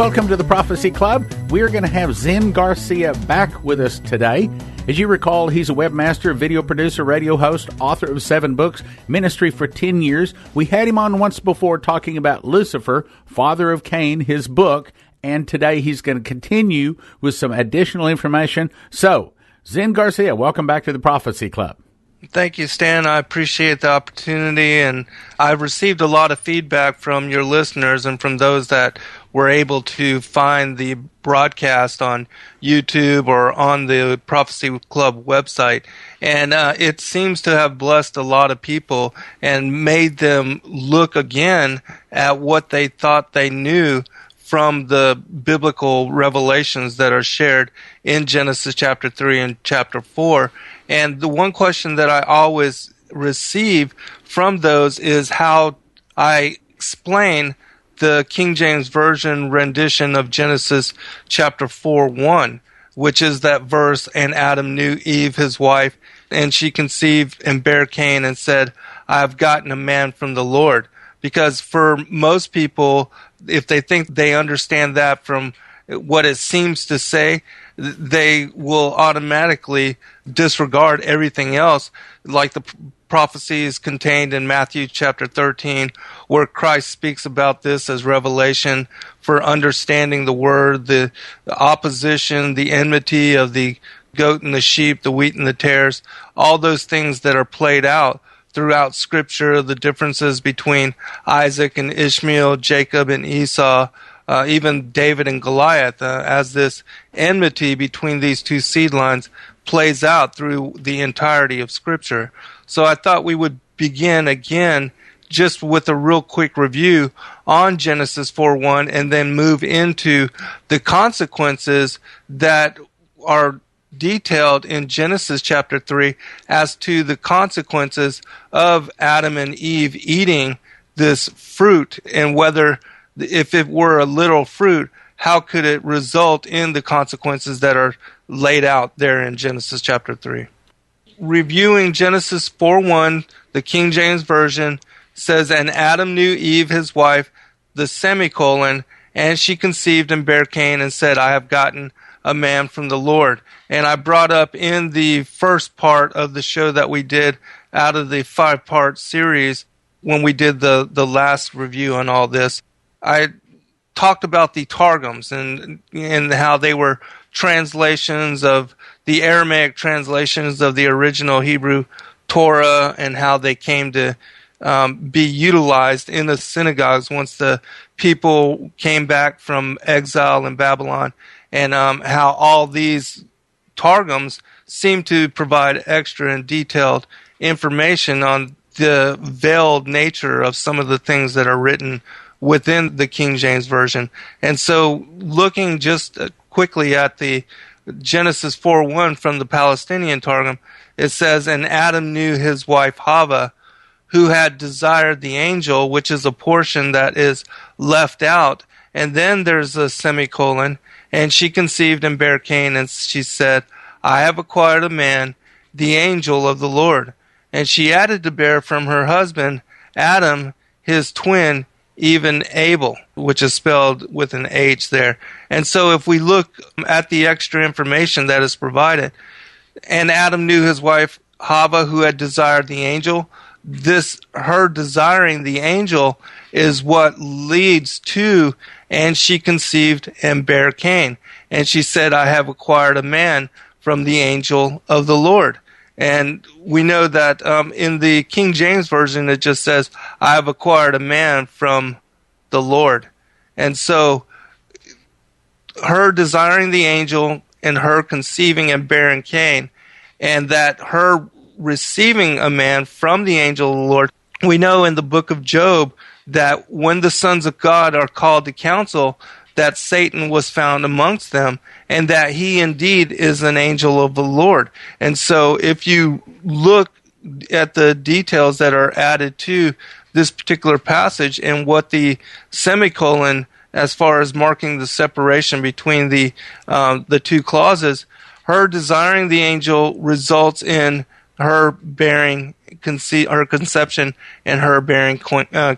Welcome to the Prophecy Club. We are going to have Zen Garcia back with us today. As you recall, he's a webmaster, video producer, radio host, author of 7 books, ministry for 10 years. We had him on once before talking about Lucifer, father of Cain, his book, and today he's going to continue with some additional information. So, Zen Garcia, welcome back to the Prophecy Club. Thank you, Stan. I appreciate the opportunity, and I've received a lot of feedback from your listeners and from those that were able to find the broadcast on YouTube or on the Prophecy Club website. And it seems to have blessed a lot of people and made them look again at what they thought they knew from the biblical revelations that are shared in Genesis chapter 3 and chapter 4. And the one question that I always receive from those is how I explain the King James Version rendition of Genesis chapter 4:1, which is that verse, and Adam knew Eve, his wife, and she conceived and bare Cain and said, I have gotten a man from the Lord. Because for most people, if they think they understand that from what it seems to say, they will automatically disregard everything else, like the prophecies contained in Matthew chapter 13, where Christ speaks about this as revelation for understanding the word, the opposition, the enmity of the goat and the sheep, the wheat and the tares, all those things that are played out throughout Scripture, the differences between Isaac and Ishmael, Jacob and Esau, even David and Goliath, as this enmity between these two seed lines plays out through the entirety of Scripture. So I thought we would begin again just with a real quick review on Genesis 4:1 and then move into the consequences that are detailed in Genesis chapter 3 as to the consequences of Adam and Eve eating this fruit, and whether, if it were a literal fruit, how could it result in the consequences that are laid out there in Genesis chapter 3. Reviewing Genesis 4:1, the King James Version says, and Adam knew Eve his wife, the semicolon, and she conceived and bare Cain and said, I have gotten a man from the Lord. And I brought up in the first part of the show that we did out of the 5-part series, when we did the last review on all this, I talked about the Targums and how they were translations of the Aramaic translations of the original Hebrew Torah, and how they came to be utilized in the synagogues once the people came back from exile in Babylon, and how all these Targums seem to provide extra and detailed information on the veiled nature of some of the things that are written within the King James Version. And so looking just quickly at the Genesis 4:1 from the Palestinian Targum, it says, and Adam knew his wife Hava, who had desired the angel, which is a portion that is left out. And then there's a semicolon, and she conceived and bare Cain, and she said, I have acquired a man, the angel of the Lord. And she added to bear from her husband, Adam, his twin, even Abel, which is spelled with an H there. And so if we look at the extra information that is provided, and Adam knew his wife Hava, who had desired the angel, her desiring the angel is what leads to, and she conceived and bare Cain. And she said, I have acquired a man from the angel of the Lord. And we know that in the King James Version, it just says, I have acquired a man from the Lord. And so her desiring the angel and her conceiving and bearing Cain, and that her receiving a man from the angel of the Lord, we know in the book of Job that when the sons of God are called to council, that Satan was found amongst them, and that he indeed is an angel of the Lord. And so if you look at the details that are added to this particular passage and what the semicolon, as far as marking the separation between the two clauses, her desiring the angel results in her bearing her conception and her bearing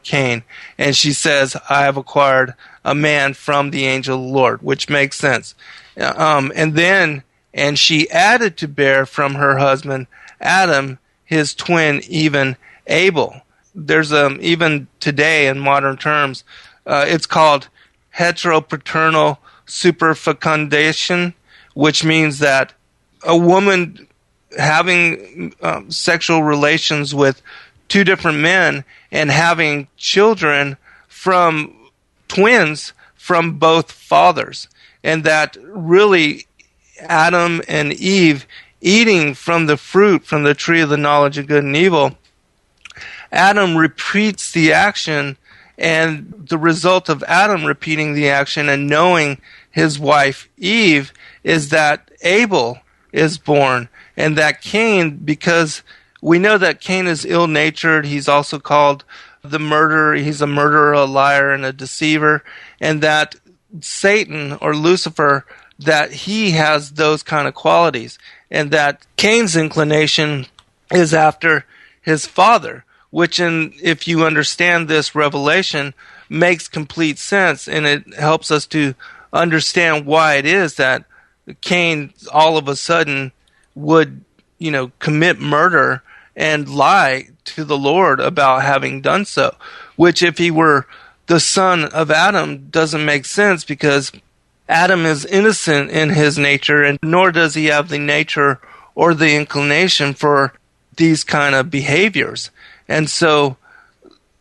Cain. And she says, I have acquired a man from the angel of the Lord, which makes sense. And she added to bear from her husband Adam, his twin, even Abel. There's even today in modern terms, it's called heteropaternal superfecundation, which means that a woman having sexual relations with two different men and having children from twins from both fathers. And that really Adam and Eve eating from the fruit from the tree of the knowledge of good and evil, Adam repeats the action, and the result of Adam repeating the action and knowing his wife Eve is that Abel is born, and that Cain, because we know that Cain is ill-natured, he's also called the murderer, he's a murderer, a liar, and a deceiver, and that Satan, or Lucifer, that he has those kind of qualities, and that Cain's inclination is after his father, which, if you understand this revelation, makes complete sense, and it helps us to understand why it is that Cain all of a sudden would, commit murder and lie to the Lord about having done so, which if he were the son of Adam doesn't make sense, because Adam is innocent in his nature, and nor does he have the nature or the inclination for these kind of behaviors. And so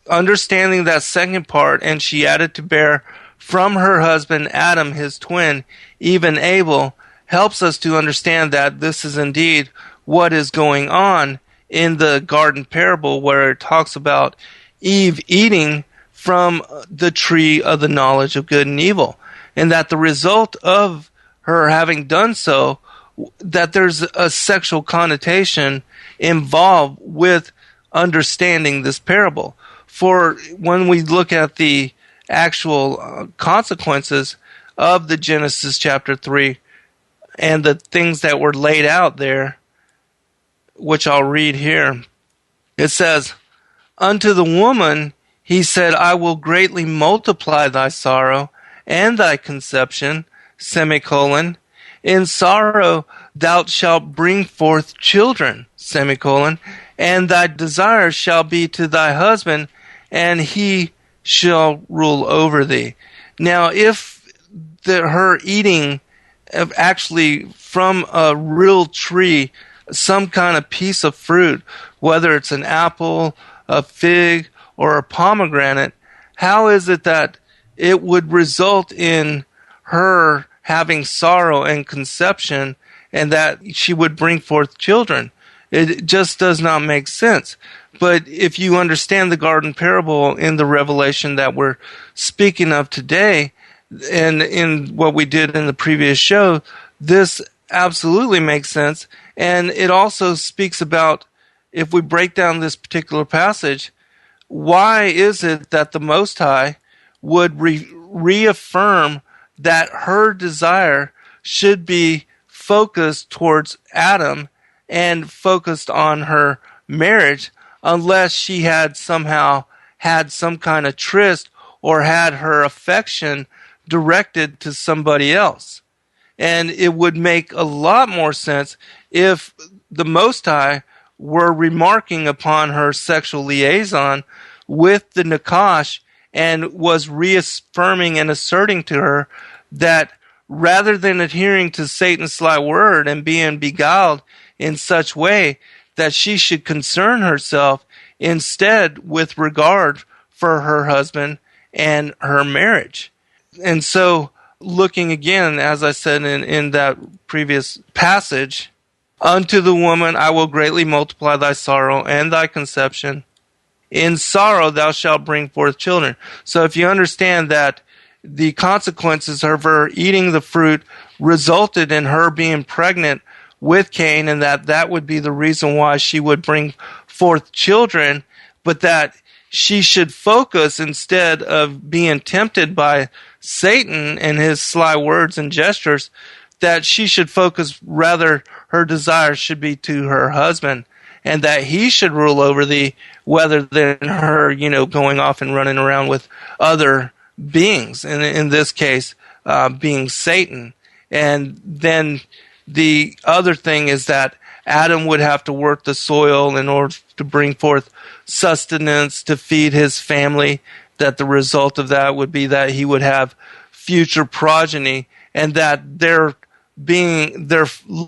understanding that second part, and she added to bear from her husband Adam, his twin, even Abel, helps us to understand that this is indeed what is going on in the garden parable, where it talks about Eve eating from the tree of the knowledge of good and evil, and that the result of her having done so, that there's a sexual connotation involved with understanding this parable. For when we look at the actual consequences of the Genesis chapter 3 and the things that were laid out there, which I'll read here, it says, unto the woman he said, I will greatly multiply thy sorrow and thy conception, semicolon. In sorrow thou shalt bring forth children, semicolon. And thy desire shall be to thy husband, and he shall rule over thee. Now, if her eating of actually from a real tree, some kind of piece of fruit, whether it's an apple, a fig, or a pomegranate, how is it that it would result in her having sorrow and conception, and that she would bring forth children? It just does not make sense. But if you understand the garden parable in the revelation that we're speaking of today, and in what we did in the previous show, this absolutely makes sense. And it also speaks about, if we break down this particular passage, why is it that the Most High would reaffirm that her desire should be focused towards Adam and focused on her marriage, unless she had somehow had some kind of tryst or had her affection directed to somebody else? And it would make a lot more sense if the Most High were remarking upon her sexual liaison with the Nakash and was reaffirming and asserting to her that rather than adhering to Satan's sly word and being beguiled in such way, that she should concern herself instead with regard for her husband and her marriage. And so, looking again, as I said in that previous passage, unto the woman I will greatly multiply thy sorrow and thy conception. In sorrow thou shalt bring forth children. So if you understand that the consequences of her eating the fruit resulted in her being pregnant with Cain, and that would be the reason why she would bring forth children, but that she should focus, instead of being tempted by Satan and his sly words and gestures, that she should focus, rather her desire should be to her husband, and that he should rule over thee, rather than her, going off and running around with other beings, and in this case, being Satan. And then the other thing is that Adam would have to work the soil in order to bring forth sustenance to feed his family, that the result of that would be that he would have future progeny, and that their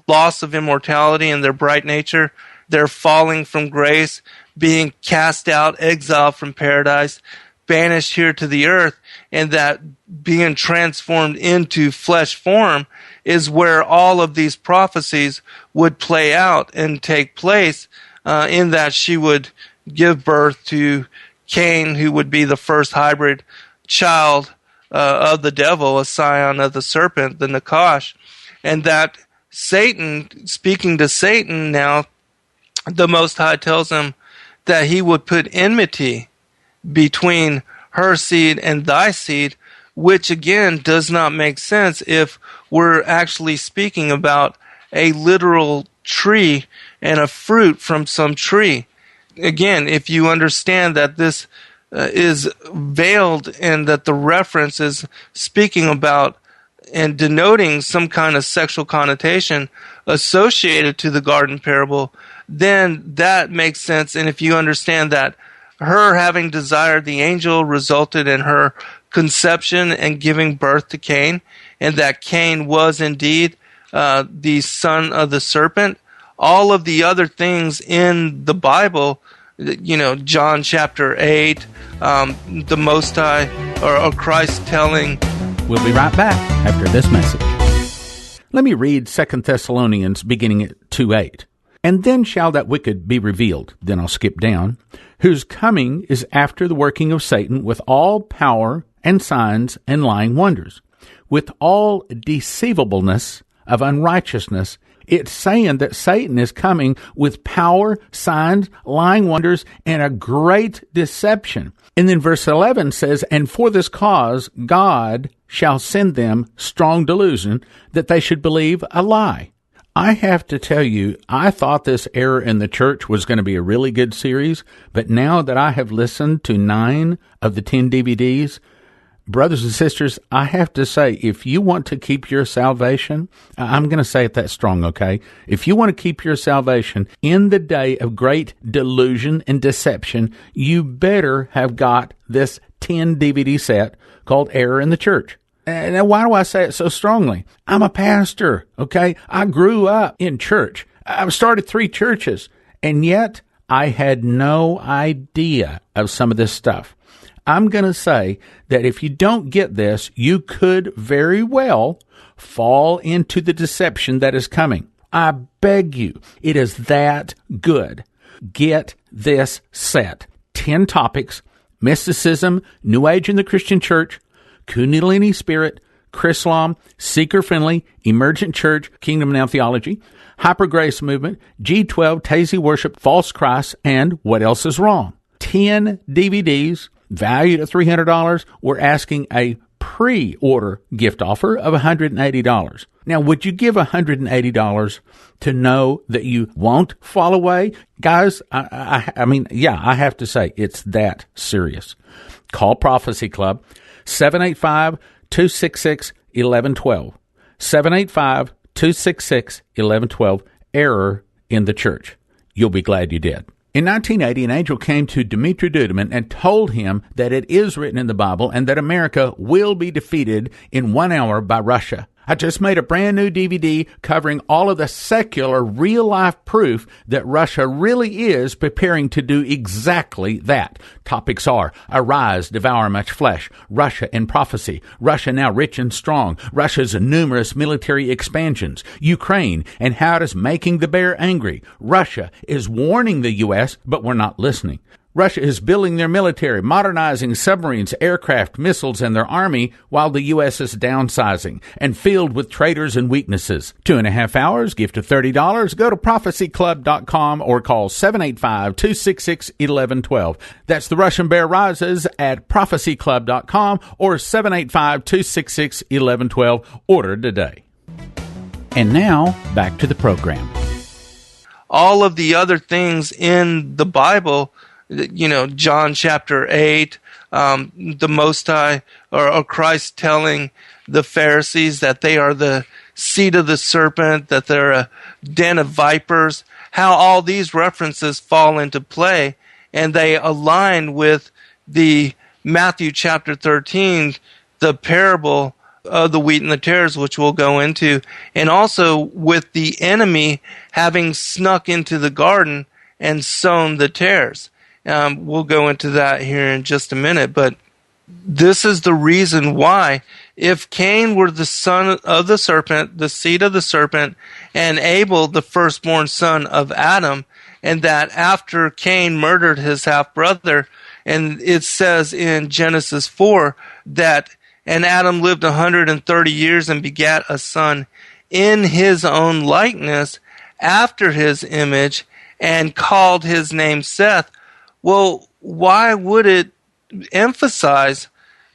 loss of immortality and their bright nature, their falling from grace, being cast out, exiled from paradise, banished here to the earth, and that being transformed into flesh form is where all of these prophecies would play out and take place, in that she would give birth to Cain, who would be the first hybrid child of the devil, a scion of the serpent, the Nakash, and that Satan, speaking to Satan now, the Most High tells him that he would put enmity between her seed and thy seed, which again does not make sense if we're actually speaking about a literal tree and a fruit from some tree. Again, if you understand that this is veiled and that the reference is speaking about and denoting some kind of sexual connotation associated to the garden parable, then that makes sense. And if you understand that her having desired the angel resulted in her conception and giving birth to Cain, and that Cain was indeed the son of the serpent, all of the other things in the Bible, John chapter 8, the Most High, or Christ telling. We'll be right back after this message. Let me read 2 Thessalonians beginning at 2:8. And then shall that wicked be revealed, then I'll skip down, whose coming is after the working of Satan with all power and signs and lying wonders, with all deceivableness of unrighteousness. It's saying that Satan is coming with power, signs, lying wonders, and a great deception. And then verse 11 says, and for this cause God shall send them strong delusion, that they should believe a lie. I have to tell you, I thought this Error in the Church was going to be a really good series, but now that I have listened to 9 of the 10 DVDs, brothers and sisters, I have to say, if you want to keep your salvation, I'm going to say it that strong, okay? If you want to keep your salvation in the day of great delusion and deception, you better have got this 10 DVD set called Error in the Church. Now, why do I say it so strongly? I'm a pastor, okay? I grew up in church. I've started 3 churches, and yet I had no idea of some of this stuff. I'm going to say that if you don't get this, you could very well fall into the deception that is coming. I beg you, it is that good. Get this set. 10 topics: mysticism, New Age in the Christian church, Kundalini spirit, Chrislam, seeker-friendly, emergent church, kingdom now theology, hyper-grace movement, G12, Tazy worship, false Christ, and what else is wrong. 10 DVDs valued at $300. We're asking a pre-order gift offer of $180. Now, would you give $180 to know that you won't fall away? Guys, I mean, I have to say, it's that serious. Call Prophecy Club, 785-266-1112. 785-266-1112. Error in the Church. You'll be glad you did. In 1980, an angel came to Dmitri Duduman and told him that it is written in the Bible and that America will be defeated in 1 hour by Russia. I just made a brand new DVD covering all of the secular, real-life proof that Russia really is preparing to do exactly that. Topics are: arise, devour much flesh, Russia in prophecy, Russia now rich and strong, Russia's numerous military expansions, Ukraine, and how it is making the bear angry. Russia is warning the U.S., but we're not listening. Russia is building their military, modernizing submarines, aircraft, missiles, and their army, while the U.S. is downsizing and filled with traitors and weaknesses. 2.5 hours, gift of $30. Go to prophecyclub.com or call 785-266-1112. That's The Russian Bear Rises at prophecyclub.com or 785-266-1112. Order today. And now, back to the program. all of the other things in the Bible, John chapter 8, the Most High, or Christ telling the Pharisees that they are the seed of the serpent, that they're a den of vipers, how all these references fall into play, and they align with the Matthew chapter 13, the parable of the wheat and the tares, which we'll go into, and also with the enemy having snuck into the garden and sown the tares. We'll go into that here in just a minute, but this is the reason why, if Cain were the son of the serpent, the seed of the serpent, and Abel the firstborn son of Adam, and that after Cain murdered his half-brother, and it says in Genesis 4 that, and Adam lived 130 years and begat a son in his own likeness, after his image, and called his name Seth. Well, why would it emphasize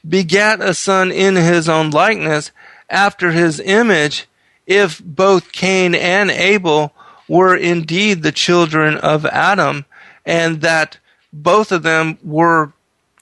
begat a son in his own likeness after his image if both Cain and Abel were indeed the children of Adam, and that both of them were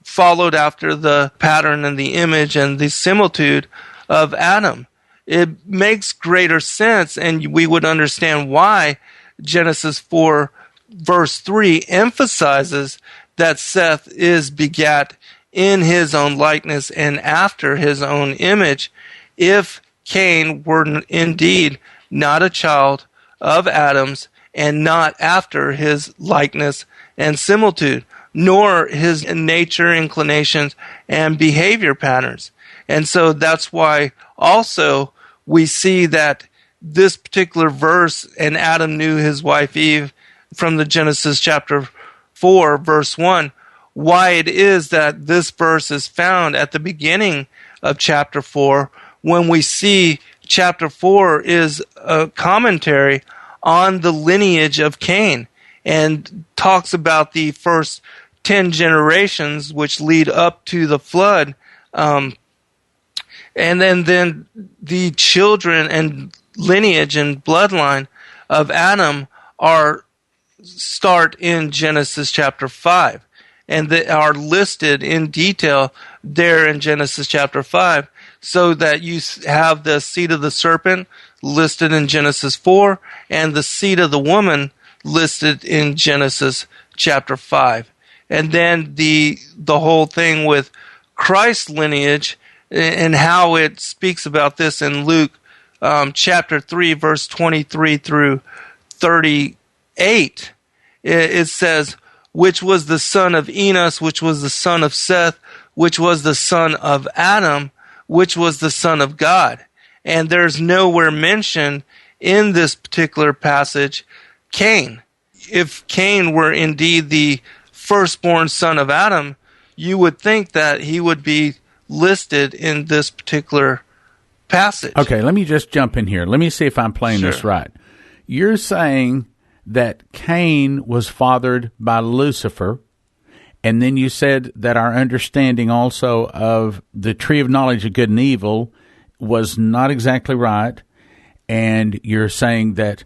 followed after the pattern and the image and the similitude of Adam? It makes greater sense, and we would understand why Genesis 4 verse 3 emphasizes that Seth is begat in his own likeness and after his own image, if Cain were indeed not a child of Adam's and not after his likeness and similitude, nor his nature, inclinations, and behavior patterns. And so that's why also we see that this particular verse, and Adam knew his wife Eve, from the Genesis chapter 4, verse 1, why it is that this verse is found at the beginning of chapter 4, when we see chapter 4 is a commentary on the lineage of Cain and talks about the first 10 generations which lead up to the flood. And then the children and lineage and bloodline of Adam start in Genesis chapter 5, and they are listed in detail there in Genesis chapter 5, so that you have the seed of the serpent listed in Genesis 4 and the seed of the woman listed in Genesis chapter 5. And then the whole thing with Christ's lineage and how it speaks about this in Luke chapter 3, verse 23 through 38. It says, which was the son of Enos, which was the son of Seth, which was the son of Adam, which was the son of God. And there's nowhere mentioned in this particular passage Cain. If Cain were indeed the firstborn son of Adam, you would think that he would be listed in this particular passage. Okay, let me just jump in here. Let me see if I'm playing this right. You're saying that Cain was fathered by Lucifer, and then you said that our understanding also of the tree of knowledge of good and evil was not exactly right, and you're saying that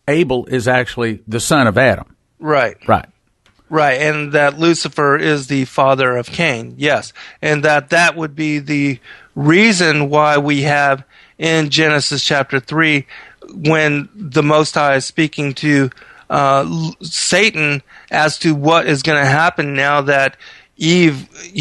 Abel is actually the son of Adam. Right. Right. Right, and that Lucifer is the father of Cain, yes. And that would be the reason why we have in Genesis chapter 3, when the Most High is speaking to Satan as to what is going to happen now that he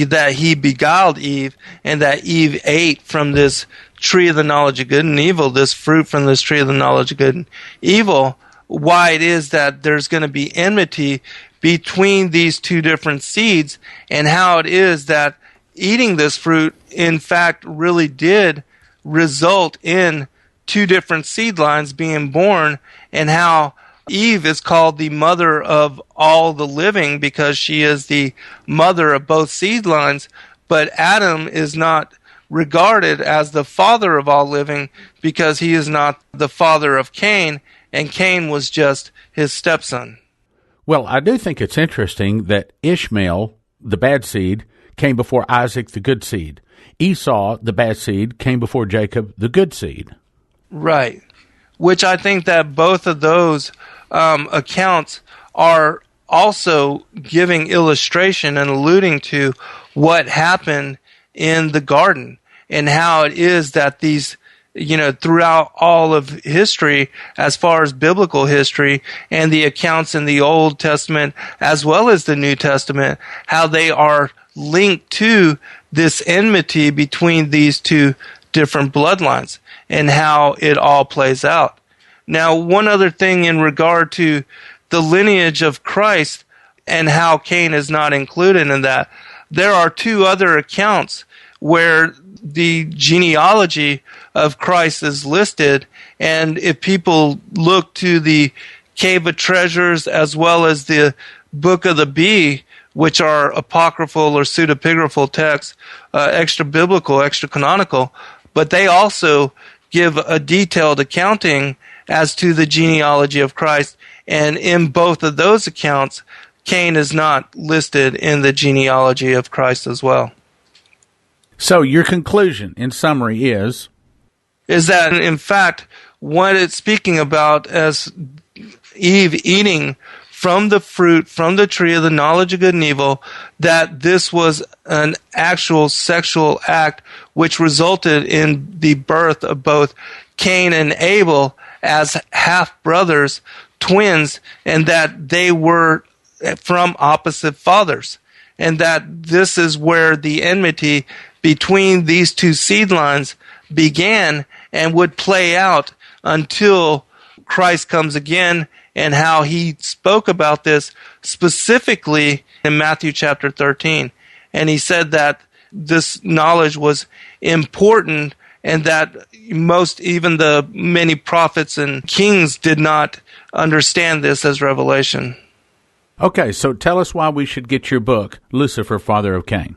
beguiled Eve, and that Eve ate from this tree of the knowledge of good and evil, this fruit from this tree of the knowledge of good and evil, why it is that there's going to be enmity between these two different seeds, and how it is that eating this fruit, in fact, really did result in two different seed lines being born, and how Eve is called the mother of all the living because she is the mother of both seed lines, but Adam is not regarded as the father of all living because he is not the father of Cain, and Cain was just his stepson. Well, I do think it's interesting that Ishmael, the bad seed, came before Isaac, the good seed. Esau, the bad seed, came before Jacob, the good seed. Right. Which I think that both of those accounts are also giving illustration and alluding to what happened in the garden and how it is that these, throughout all of history, as far as biblical history and the accounts in the Old Testament as well as the New Testament, how they are linked to this enmity between these two different bloodlines and how it all plays out. Now, one other thing in regard to the lineage of Christ and how Cain is not included in that, there are two other accounts where the genealogy of Christ is listed, and if people look to the Cave of Treasures as well as the Book of the Bee, which are apocryphal or pseudepigraphal texts, extra-biblical, extra-canonical, but they also give a detailed accounting as to the genealogy of Christ, and in both of those accounts, Cain is not listed in the genealogy of Christ as well. So your conclusion, in summary, is that, in fact, what it's speaking about as Eve eating from the fruit, from the tree of the knowledge of good and evil, that this was an actual sexual act which resulted in the birth of both Cain and Abel as half-brothers, twins, and that they were from opposite fathers, and that this is where the enmity between these two seed lines began and would play out until Christ comes again, and how he spoke about this specifically in Matthew chapter 13. And he said that this knowledge was important and that even the many prophets and kings did not understand this as revelation. Okay, so tell us why we should get your book, Lucifer, Father of Cain.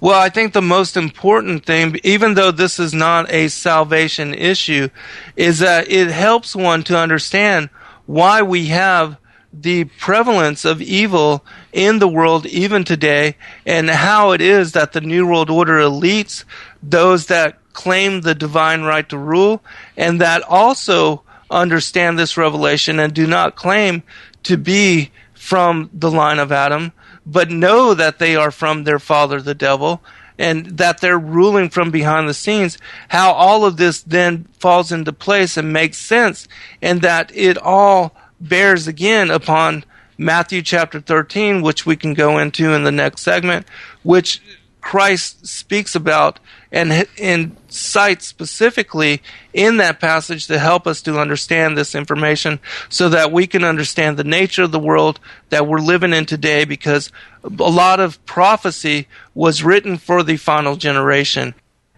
Well, I think the most important thing, even though this is not a salvation issue, is that it helps one to understand why we have the prevalence of evil in the world even today, and how it is that the New World Order elites, those that claim the divine right to rule, and that also understand this revelation and do not claim to be from the line of Adam, but know that they are from their father, the devil, and that they're ruling from behind the scenes, how all of this then falls into place and makes sense, and that it all bears again upon Matthew chapter 13, which we can go into in the next segment, which Christ speaks about and cites specifically in that passage to help us to understand this information so that we can understand the nature of the world that we're living in today, because a lot of prophecy was written for the final generation.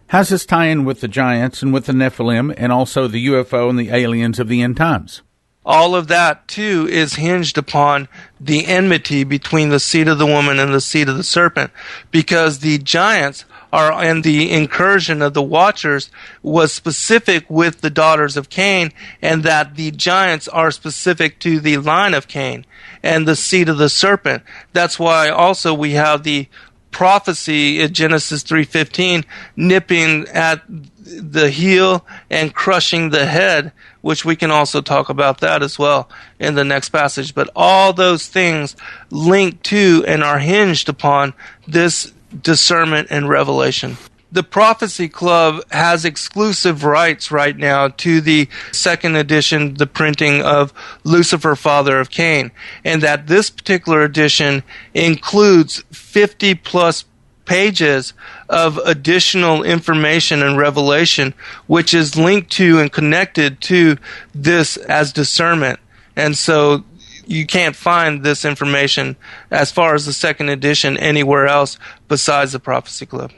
How's this tie in with the giants and with the Nephilim and also the UFO and the aliens of the end times? All of that, too, is hinged upon the enmity between the seed of the woman and the seed of the serpent, because the giants and the incursion of the watchers was specific with the daughters of Cain, and that the giants are specific to the line of Cain and the seed of the serpent. That's why also we have the prophecy in Genesis 3:15 nipping at the heel and crushing the head, which we can also talk about that as well in the next passage. But all those things link to and are hinged upon this discernment and revelation. The Prophecy Club has exclusive rights right now to the second edition, the printing of Lucifer, Father of Cain, and that this particular edition includes 50 plus pages of additional information and revelation, which is linked to and connected to this as discernment. And so you can't find this information as far as the second edition anywhere else besides the Prophecy Club.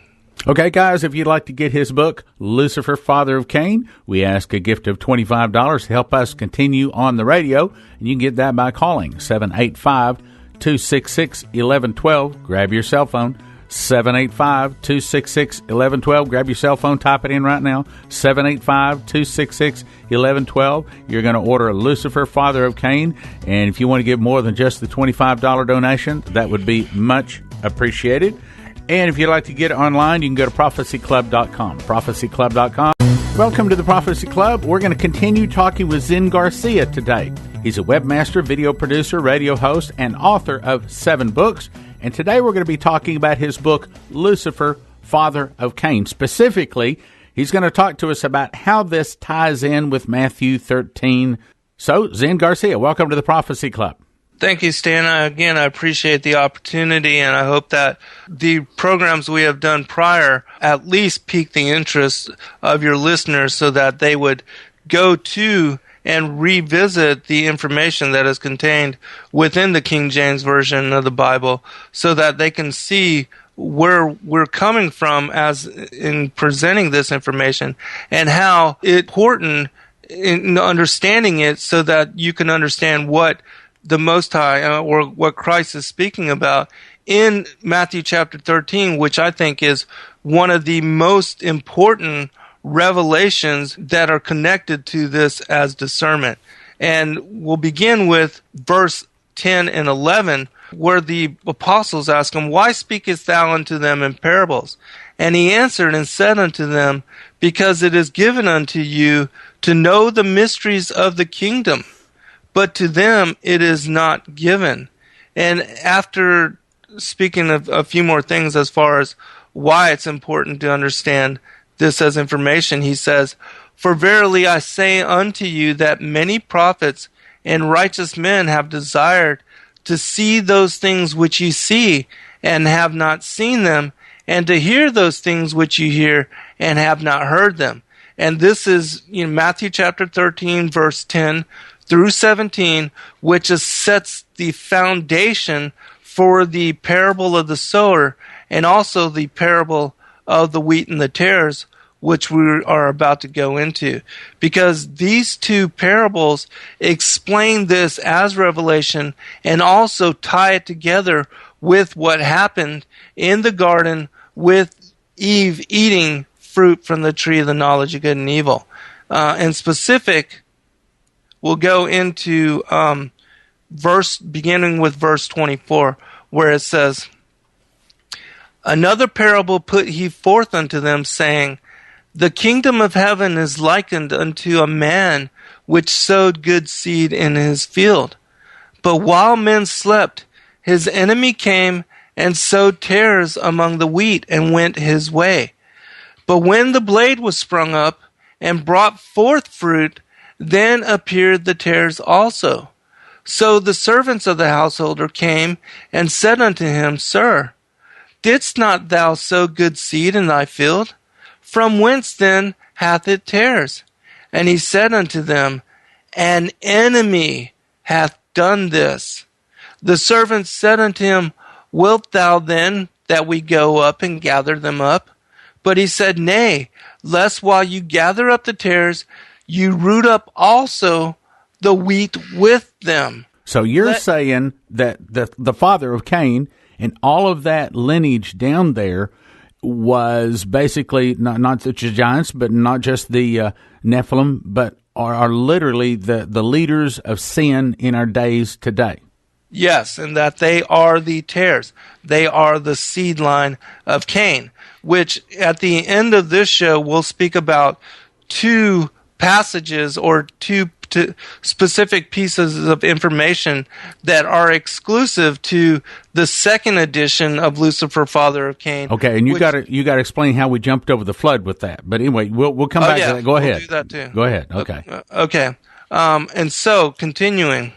Okay, guys, if you'd like to get his book, Lucifer, Father of Cain, we ask a gift of $25 to help us continue on the radio, and you can get that by calling 785-266-1112. Grab your cell phone, 785-266-1112. Grab your cell phone, type it in right now, 785-266-1112. You're going to order Lucifer, Father of Cain, and if you want to give more than just the $25 donation, that would be much appreciated. And if you'd like to get it online, you can go to prophecyclub.com, prophecyclub.com. Welcome to the Prophecy Club. We're going to continue talking with Zen Garcia today. He's a webmaster, video producer, radio host, and author of 7 books. And today we're going to be talking about his book, Lucifer, Father of Cain. Specifically, he's going to talk to us about how this ties in with Matthew 13. So, Zen Garcia, welcome to the Prophecy Club. Thank you, Stan. I appreciate the opportunity, and I hope that the programs we have done prior at least pique the interest of your listeners so that they would go to and revisit the information that is contained within the King James Version of the Bible so that they can see where we're coming from as in presenting this information and how it's important in understanding it so that you can understand what the Most High or what Christ is speaking about in Matthew chapter 13, which I think is one of the most important revelations that are connected to this as discernment. And we'll begin with verse 10 and 11, where the apostles ask him, "Why speakest thou unto them in parables?" And he answered and said unto them, "Because it is given unto you to know the mysteries of the kingdom, but to them it is not given." And after speaking of a few more things as far as why it's important to understand this as information, he says, "For verily I say unto you that many prophets and righteous men have desired to see those things which ye see, and have not seen them, and to hear those things which you hear, and have not heard them." And this is Matthew chapter 13, verse 10 through 17, which sets the foundation for the parable of the sower and also the parable of the wheat and the tares, which we are about to go into. Because these two parables explain this as revelation and also tie it together with what happened in the garden with Eve eating fruit from the tree of the knowledge of good and evil. In specific, we'll go into beginning with verse 24, where it says, "Another parable put he forth unto them, saying, The kingdom of heaven is likened unto a man which sowed good seed in his field. But while men slept, his enemy came and sowed tares among the wheat and went his way. But when the blade was sprung up and brought forth fruit, then appeared the tares also. So the servants of the householder came and said unto him, Sir, didst not thou sow good seed in thy field? From whence then hath it tares? And he said unto them, An enemy hath done this. The servants said unto him, Wilt thou then that we go up and gather them up? But he said, Nay, lest while you gather up the tares, you root up also the wheat with them. So you're saying that the father of Cain and all of that lineage down there was basically not the giants, but not just the Nephilim, but are literally the leaders of sin in our days today. Yes, and that they are the tares. They are the seed line of Cain, which at the end of this show, we'll speak about two passages or two specific pieces of information that are exclusive to the second edition of Lucifer, Father of Cain. Okay, and you got to explain how we jumped over the flood with that. But anyway, we'll come back to that. Go ahead. We'll do that too. Go ahead. Okay. Okay. And so continuing,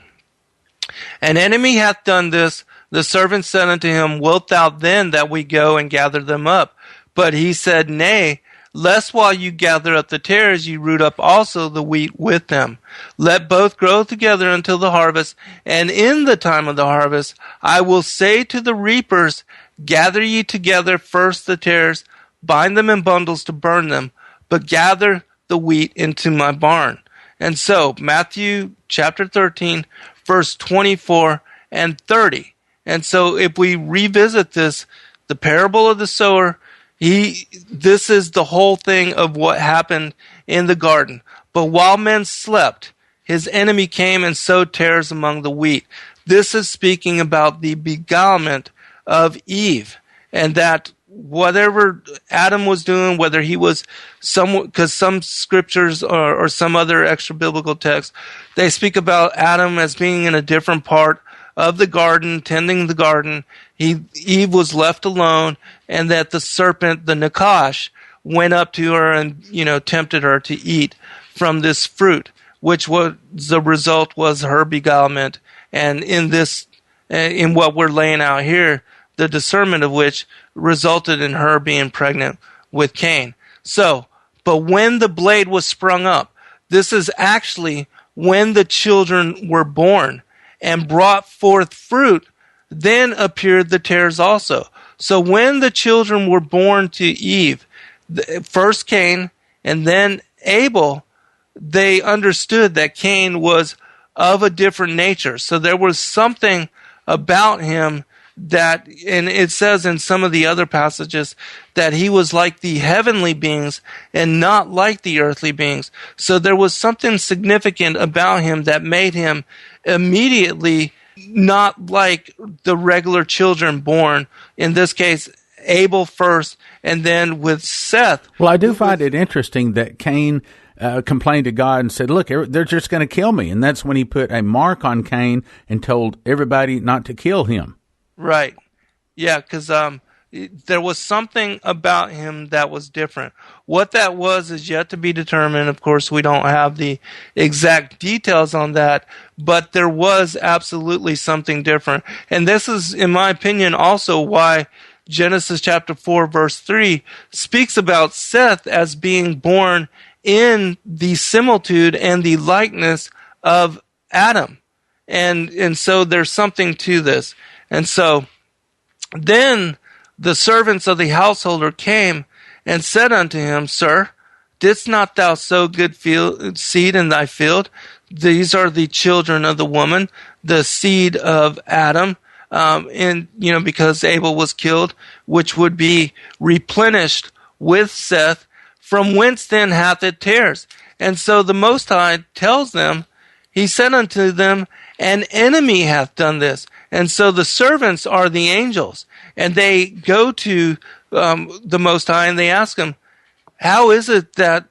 an enemy hath done this. The servant said unto him, Wilt thou then that we go and gather them up? But he said, Nay, lest while you gather up the tares, you root up also the wheat with them. Let both grow together until the harvest. And in the time of the harvest, I will say to the reapers, Gather ye together first the tares, bind them in bundles to burn them, but gather the wheat into my barn. And so, Matthew chapter 13, verse 24 and 30. And so, if we revisit this, the parable of the sower, this is the whole thing of what happened in the garden. But while men slept, his enemy came and sowed tares among the wheat. This is speaking about the beguilement of Eve, and that whatever Adam was doing, whether he was because some scriptures or some other extra biblical texts, they speak about Adam as being in a different part of the garden, tending the garden. Eve was left alone, and that the serpent, the Nakash, went up to her and, tempted her to eat from this fruit, which was the result was her beguilement. And in what we're laying out here, the discernment of which resulted in her being pregnant with Cain. So, but when the blade was sprung up, this is actually when the children were born and brought forth fruit, then appeared the tares also. So when the children were born to Eve, first Cain and then Abel, they understood that Cain was of a different nature. So there was something about him that, and it says in some of the other passages, that he was like the heavenly beings and not like the earthly beings. So there was something significant about him that made him immediately not like the regular children born, in this case, Abel first, and then with Seth. Well, I do find it interesting that Cain complained to God and said, look, they're just going to kill me. And that's when he put a mark on Cain and told everybody not to kill him. Right. Yeah, because there was something about him that was different. What that was is yet to be determined. Of course, we don't have the exact details on that, but there was absolutely something different. And this is, in my opinion, also why Genesis chapter 4, verse 3 speaks about Seth as being born in the similitude and the likeness of Adam. And so there's something to this. And so then the servants of the householder came and said unto him, Sir, didst not thou sow good seed in thy field? These are the children of the woman, the seed of Adam, because Abel was killed, which would be replenished with Seth. From whence then hath it tares? And so the Most High tells them, he said unto them, an enemy hath done this. And so the servants are the angels, and they go to the Most High and they ask him, how is it that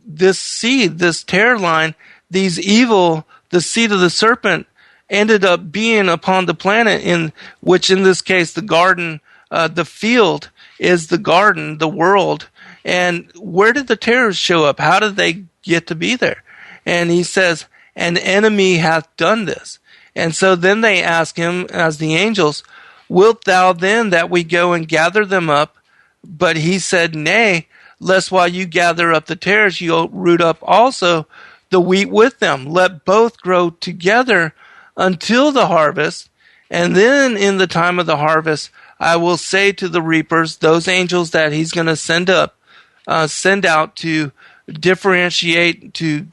this seed, this tare line, these evil, the seed of the serpent, ended up being upon the planet, in which in this case the garden, the field is the garden, the world. And where did the tares show up? How did they get to be there? And he says, an enemy hath done this. And so then they ask him, as the angels, wilt thou then that we go and gather them up? But he said, nay, lest while you gather up the tares, you'll root up also the wheat with them. Let both grow together until the harvest. And then in the time of the harvest, I will say to the reapers, those angels that he's going to send out to differentiate, to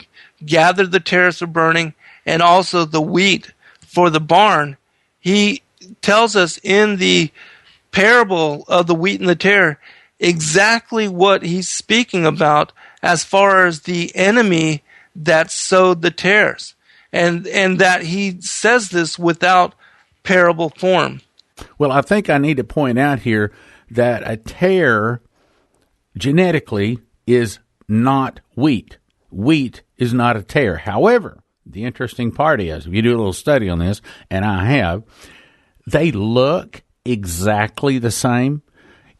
gather the tares for burning, and also the wheat for the barn. He tells us in the parable of the wheat and the tare exactly what he's speaking about as far as the enemy that sowed the tares, and that he says this without parable form. Well, I think I need to point out here that a tare genetically is not wheat. Wheat is not a tare. However, the interesting part is, if you do a little study on this, and I have, they look exactly the same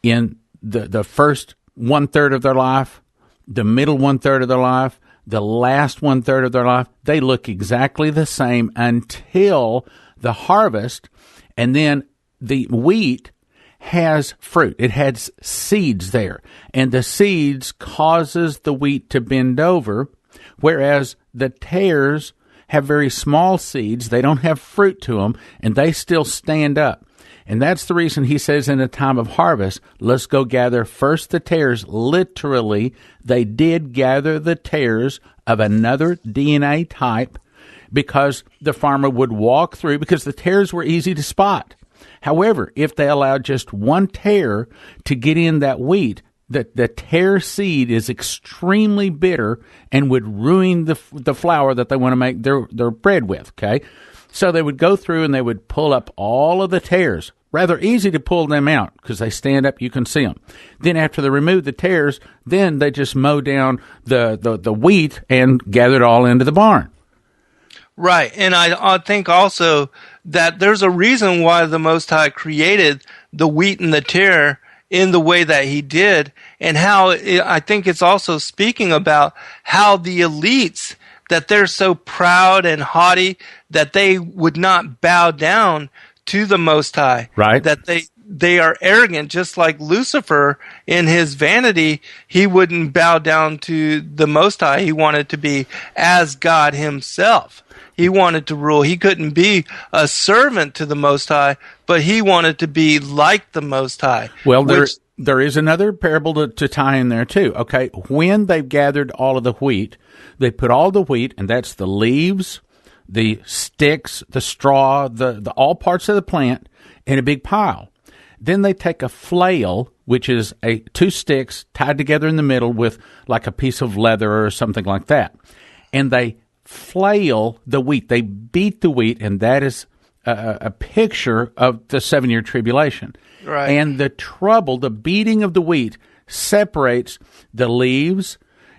in the first 1/3 of their life, the middle 1/3 of their life, the last 1/3 of their life. They look exactly the same until the harvest, and then the wheat has fruit. It has seeds there, and the seeds causes the wheat to bend over, whereas the tares have very small seeds. They don't have fruit to them, and they still stand up. And that's the reason he says in the time of harvest, let's go gather first the tares. Literally, they did gather the tares of another DNA type because the farmer would walk through, because the tares were easy to spot. However, if they allowed just one tare to get in that wheat, the tare seed is extremely bitter and would ruin the flour that they want to make their bread with, okay? So they would go through and they would pull up all of the tares, rather easy to pull them out because they stand up, you can see them. Then after they remove the tares, then they just mow down the wheat and gather it all into the barn. Right, and I think also that there's a reason why the Most High created the wheat and the tare in the way that he did, and how I think it's also speaking about how the elites, that they're so proud and haughty that they would not bow down to the Most High. Right. That they are arrogant, just like Lucifer in his vanity. He wouldn't bow down to the Most High. He wanted to be as God himself. He wanted to rule. He couldn't be a servant to the Most High, but he wanted to be like the Most High. Well, there is another parable to tie in there too. Okay, when they've gathered all of the wheat, they put all the wheat, and that's the leaves, the sticks, the straw, the all parts of the plant, in a big pile. Then they take a flail, which is two sticks tied together in the middle with like a piece of leather or something like that, and they flail the wheat. They beat the wheat, and that is a picture of the 7-year tribulation. Right. And the trouble, the beating of the wheat, separates the leaves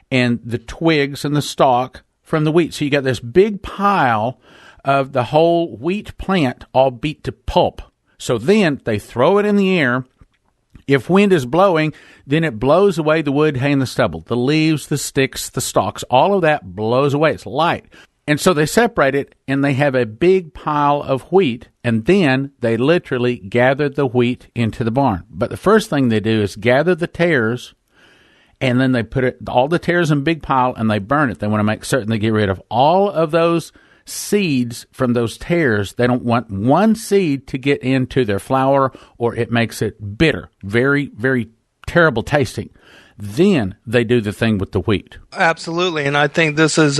and the twigs and the stalk from the wheat. So you got this big pile of the whole wheat plant all beat to pulp. So then they throw it in the air. If wind is blowing, then it blows away the wood, hay, and the stubble. The leaves, the sticks, the stalks, all of that blows away. It's light. And so they separate it, and they have a big pile of wheat, and then they literally gather the wheat into the barn. But the first thing they do is gather the tares, and then they put all the tares in a big pile, and they burn it. They want to make certain they get rid of all of those seeds from those tares. They don't want one seed to get into their flour, or it makes it bitter, very, very terrible tasting. Then they do the thing with the wheat. Absolutely, and I think this is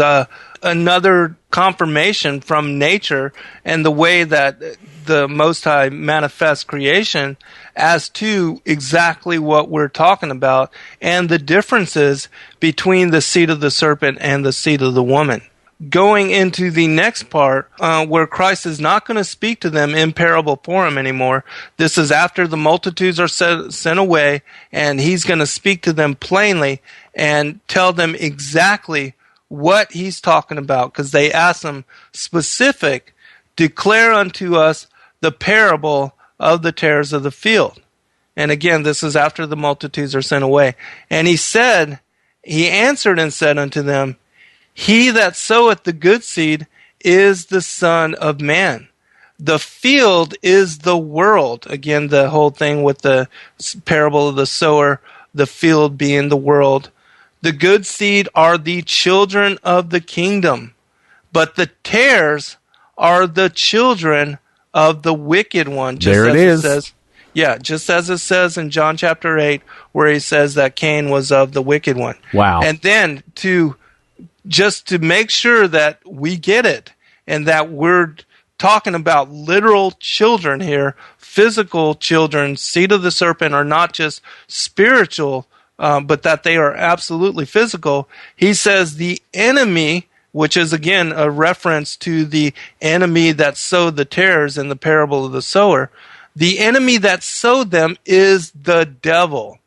another confirmation from nature and the way that the Most High manifests creation as to exactly what we're talking about, and the differences between the seed of the serpent and the seed of the woman. Going into the next part, where Christ is not going to speak to them in parable form anymore. This is after the multitudes are sent away, and he's going to speak to them plainly and tell them exactly what he's talking about, because they ask him specific, declare unto us the parable of the tares of the field. And again, this is after the multitudes are sent away. And he answered and said unto them, He that soweth the good seed is the Son of Man. The field is the world. Again, the whole thing with the parable of the sower, the field being the world. The good seed are the children of the kingdom, but the tares are the children of the wicked one. There it is. Just as it says in John chapter 8, where he says that Cain was of the wicked one. Wow. And then just to make sure that we get it, and that we're talking about literal children here, physical children, seed of the serpent, are not just spiritual, but that they are absolutely physical. He says the enemy, which is again a reference to the enemy that sowed the tares in the parable of the sower, the enemy that sowed them is the devil.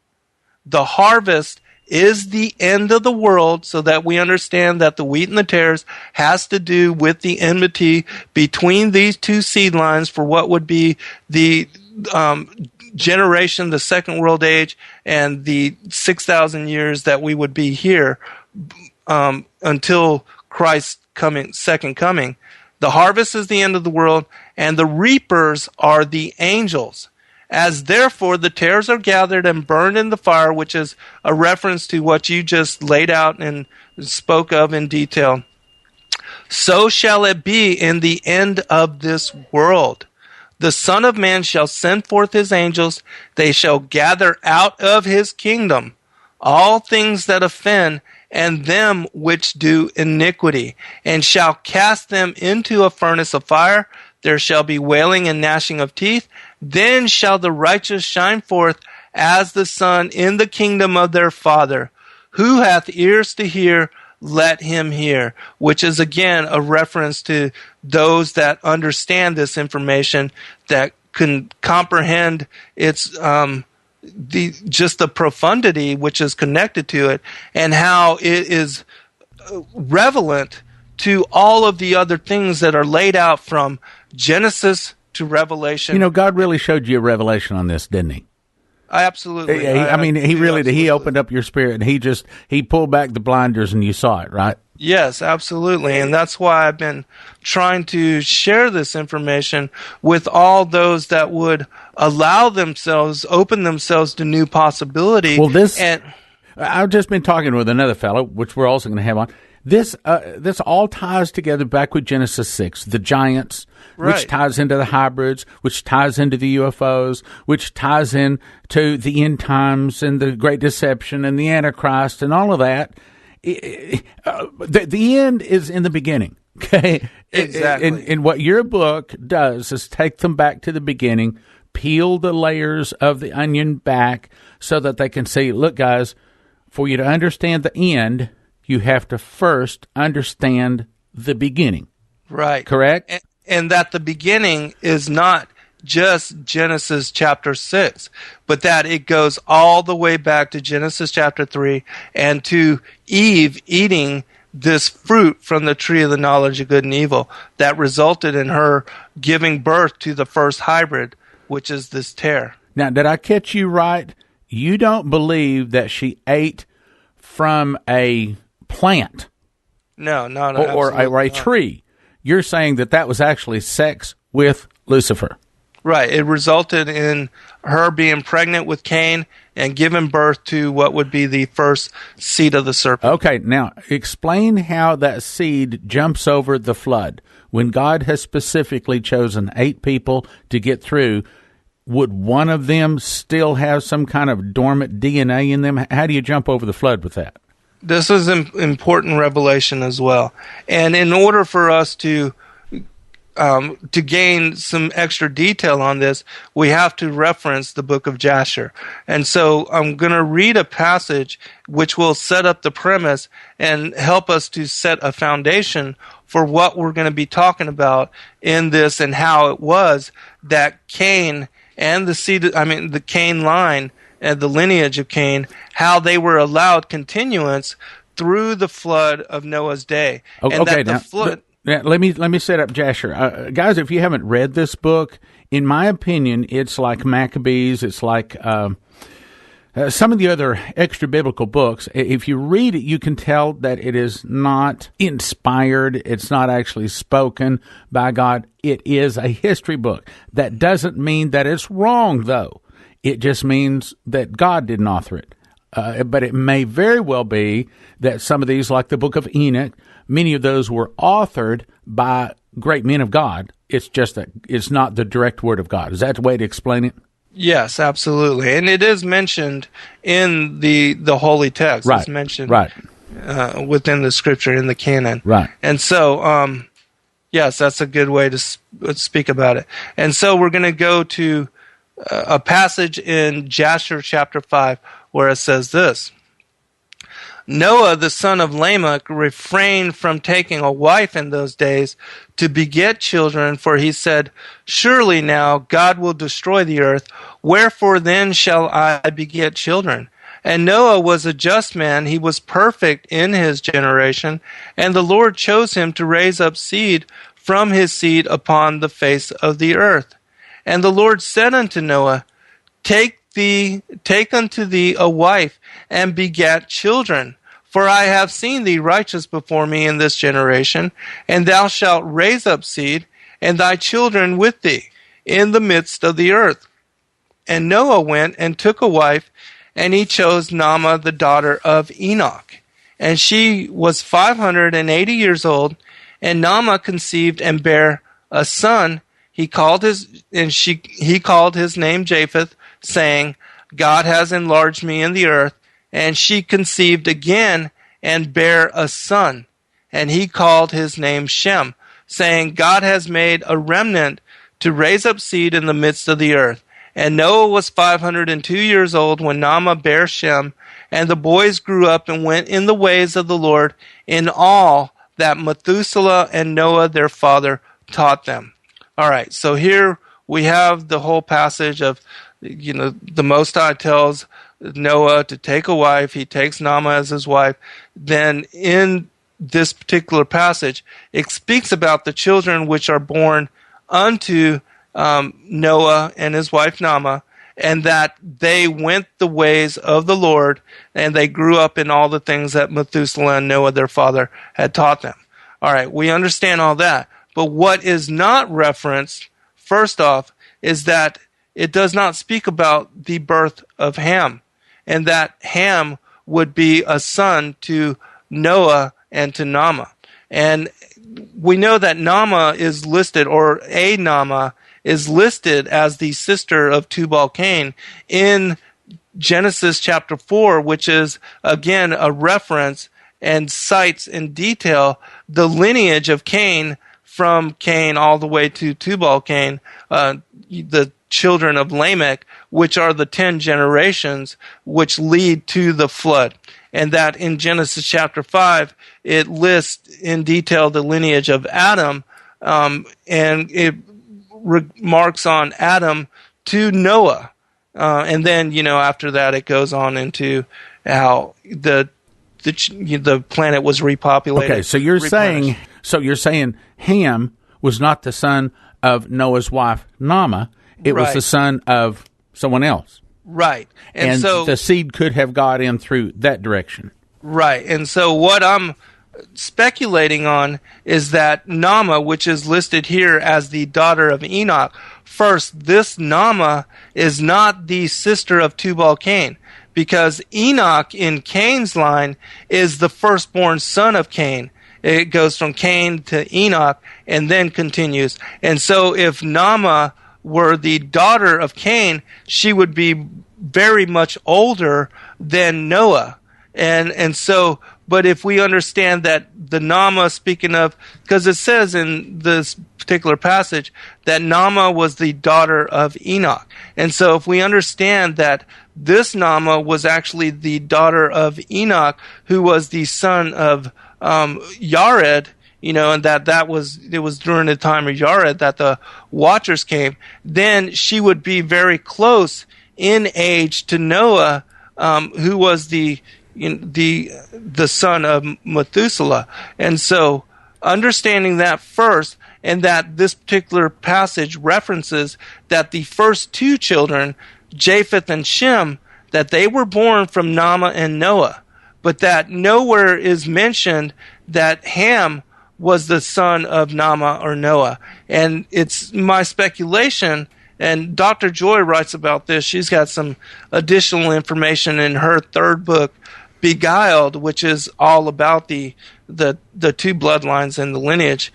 The harvest is the end of the world, so that we understand that the wheat and the tares has to do with the enmity between these two seed lines for what would be the generation, the second world age, and the 6,000 years that we would be here until Christ's second coming. The harvest is the end of the world, and the reapers are the angels. As therefore the tares are gathered and burned in the fire, which is a reference to what you just laid out and spoke of in detail, so shall it be in the end of this world. The Son of Man shall send forth his angels. They shall gather out of his kingdom all things that offend, and them which do iniquity, and shall cast them into a furnace of fire. There shall be wailing and gnashing of teeth. Then shall the righteous shine forth as the sun in the kingdom of their Father. Who hath ears to hear, let him hear. Which is again a reference to those that understand this information, that can comprehend its the profundity which is connected to it, and how it is relevant to all of the other things that are laid out from Genesis to Revelation. God really showed you a revelation on this, didn't he? Absolutely. He opened up your spirit, and he pulled back the blinders, and you saw it, right? Yes, absolutely. And that's why I've been trying to share this information with all those that would open themselves to new possibility. Well, I've just been talking with another fellow, which we're also going to have on. This all ties together back with Genesis 6, the giants, right, which ties into the hybrids, which ties into the UFOs, which ties into the end times and the Great Deception and the Antichrist and all of that. The end is in the beginning, okay? Exactly. And what your book does is take them back to the beginning, peel the layers of the onion back so that they can see, look, guys, for you to understand the end, you have to first understand the beginning. Right. Correct? And that the beginning is not just Genesis chapter 6, but that it goes all the way back to Genesis chapter 3 and to Eve eating this fruit from the tree of the knowledge of good and evil that resulted in her giving birth to the first hybrid, which is this tear. Now, did I catch you right? You don't believe that she ate from a plant? No, or a tree. You're saying that was actually sex with Lucifer. Right. It resulted in her being pregnant with Cain and giving birth to what would be the first seed of the serpent. Okay, now explain how that seed jumps over the flood. When God has specifically chosen 8 people to get through, would one of them still have some kind of dormant DNA in them? How do you jump over the flood with that? This is an important revelation as well. And in order for us to gain some extra detail on this, we have to reference the book of Jasher. And so I'm going to read a passage which will set up the premise and help us to set a foundation for what we're going to be talking about in this, and how it was that Cain and the Cain line and the lineage of Cain, how they were allowed continuance through the flood of Noah's day. Let me set up Jasher. Guys, if you haven't read this book, in my opinion, it's like Maccabees. It's like some of the other extra biblical books. If you read it, you can tell that it is not inspired. It's not actually spoken by God. It is a history book. That doesn't mean that it's wrong, though. It just means that God didn't author it. But it may very well be that some of these, like the book of Enoch, many of those were authored by great men of God. It's just that it's not the direct word of God. Is that the way to explain it? Yes, absolutely. And it is mentioned in the holy text. Right. It's mentioned within the scripture, in the canon. Right. And so, yes, that's a good way to speak about it. And so we're going to go to a passage in Jasher chapter 5 where it says this: Noah, the son of Lamech, refrained from taking a wife in those days to beget children, for he said, Surely now God will destroy the earth, wherefore then shall I beget children? And Noah was a just man, he was perfect in his generation, and the Lord chose him to raise up seed from his seed upon the face of the earth. And the Lord said unto Noah, Take unto thee a wife, and beget children. For I have seen thee righteous before me in this generation, and thou shalt raise up seed, and thy children with thee, in the midst of the earth. And Noah went and took a wife, and he chose Naamah the daughter of Enoch. And she was 580 years old, and Naamah conceived and bare a son. He called his name Japheth, saying, God has enlarged me in the earth. And she conceived again and bare a son. And he called his name Shem, saying, God has made a remnant to raise up seed in the midst of the earth. And Noah was 502 years old when Naamah bare Shem. And the boys grew up and went in the ways of the Lord in all that Methuselah and Noah their father taught them. All right, so here we have the whole passage of, the Most High tells Noah to take a wife. He takes Naamah as his wife. Then in this particular passage, it speaks about the children which are born unto Noah and his wife Naamah, and that they went the ways of the Lord, and they grew up in all the things that Methuselah and Noah, their father, had taught them. All right, we understand all that. But what is not referenced, first off, is that it does not speak about the birth of Ham, and that Ham would be a son to Noah and to Naamah. And we know that Naamah is listed, or a Naamah is listed as the sister of Tubal-Cain in Genesis chapter 4, which is, again, a reference and cites in detail the lineage of Cain from Cain all the way to Tubal-Cain, the children of Lamech, which are the 10 generations which lead to the flood. And that in Genesis chapter 5, it lists in detail the lineage of Adam, and it remarks on Adam to Noah. And then, after that, it goes on into how the planet was repopulated. Okay, so you're saying Ham was not the son of Noah's wife Naamah. It was the son of someone else. Right. And so the seed could have got in through that direction. Right. And so what I'm speculating on is that Naamah, which is listed here as the daughter of Enoch, first, this Naamah is not the sister of Tubal-Cain, because Enoch in Cain's line is the firstborn son of Cain. It goes from Cain to Enoch and then continues. And so if Naamah were the daughter of Cain, she would be very much older than Noah. And so, but if we understand that the Naamah, speaking of, because it says in this particular passage that Naamah was the daughter of Enoch. And so if we understand that this Naamah was actually the daughter of Enoch, who was the son of Yared, and it was during the time of Yared that the Watchers came, then she would be very close in age to Noah, who was the son of Methuselah. And so understanding that first, and that this particular passage references that the first two children, Japheth and Shem, that they were born from Naamah and Noah, but that nowhere is mentioned that Ham was the son of Naamah or Noah. And it's my speculation, and Dr. Joy writes about this. She's got some additional information in her third book, Beguiled, which is all about the two bloodlines and the lineage.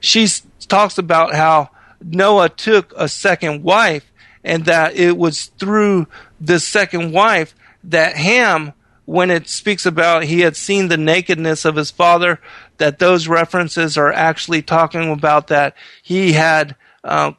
She talks about how Noah took a second wife, and that it was through this second wife that Ham, when it speaks about he had seen the nakedness of his father, that those references are actually talking about that he had fornicated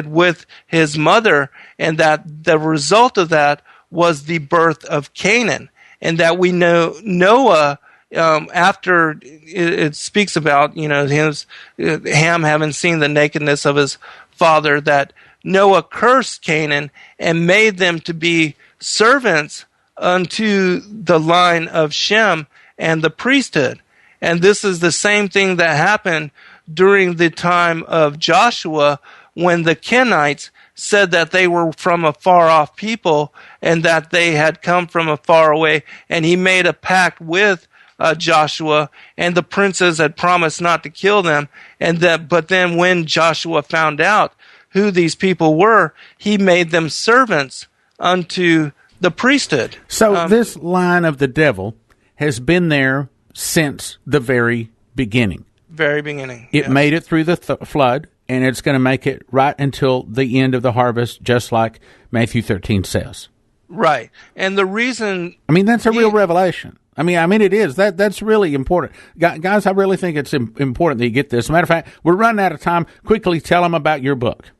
with his mother, and that the result of that was the birth of Canaan. And that we know Noah, after it speaks about, Ham having seen the nakedness of his father, that Noah cursed Canaan and made them to be servants unto the line of Shem and the priesthood. And this is the same thing that happened during the time of Joshua, when the Kenites said that they were from a far off people and that they had come from a far away, and he made a pact with Joshua, and the princes had promised not to kill them, but then when Joshua found out who these people were, he made them servants unto the priesthood. So this line of the devil has been there since the very beginning. Very beginning. It made it through the flood, and it's going to make it right until the end of the harvest, just like Matthew 13 says. Right. And the reason... that's a real revelation. It is. That's really important. Guys, I really think it's important that you get this. As a matter of fact, we're running out of time. Quickly tell them about your book.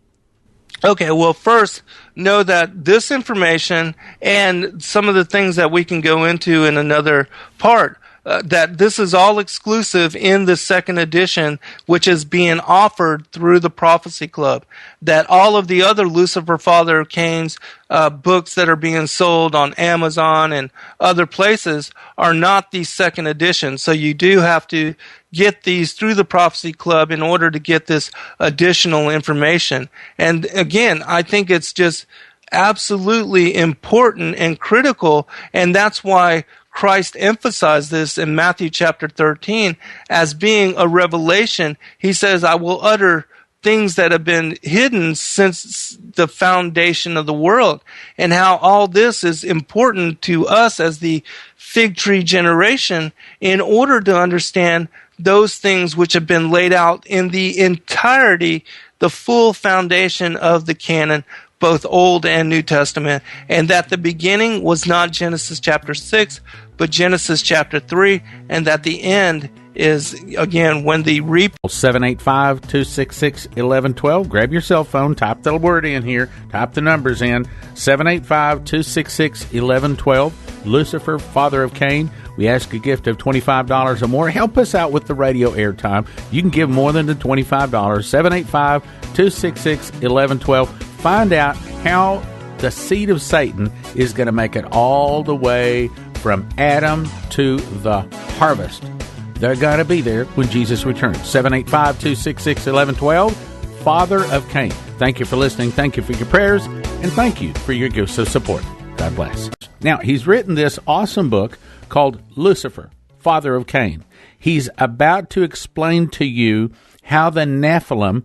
Okay, well, first, know that this information and some of the things that we can go into in another part, that this is all exclusive in the second edition, which is being offered through the Prophecy Club. That all of the other Lucifer, Father of Cain's books that are being sold on Amazon and other places are not the second edition. So you do have to get these through the Prophecy Club in order to get this additional information. And again, I think it's just absolutely important and critical, and that's why Christ emphasized this in Matthew chapter 13 as being a revelation. He says, I will utter things that have been hidden since the foundation of the world, and how all this is important to us as the fig tree generation in order to understand those things which have been laid out in the entirety, the full foundation of the canon, both Old and New Testament, and that the beginning was not Genesis chapter 6, but Genesis chapter 3, and that the end is, again, when the reap. 785-266-1112. Grab your cell phone, type the word in here, type the numbers in, 785-266-1112. Lucifer, Father of Cain. We ask a gift of $25 or more. Help us out with the radio airtime. You can give more than the $25. 785-266-1112. Find out how the seed of Satan is going to make it all the way from Adam to the harvest. They're going to be there when Jesus returns. 785-266-1112. Father of Cain. Thank you for listening. Thank you for your prayers. And thank you for your gifts of support. God bless. Now, he's written this awesome book called Lucifer, Father of Cain. He's about to explain to you how the Nephilim,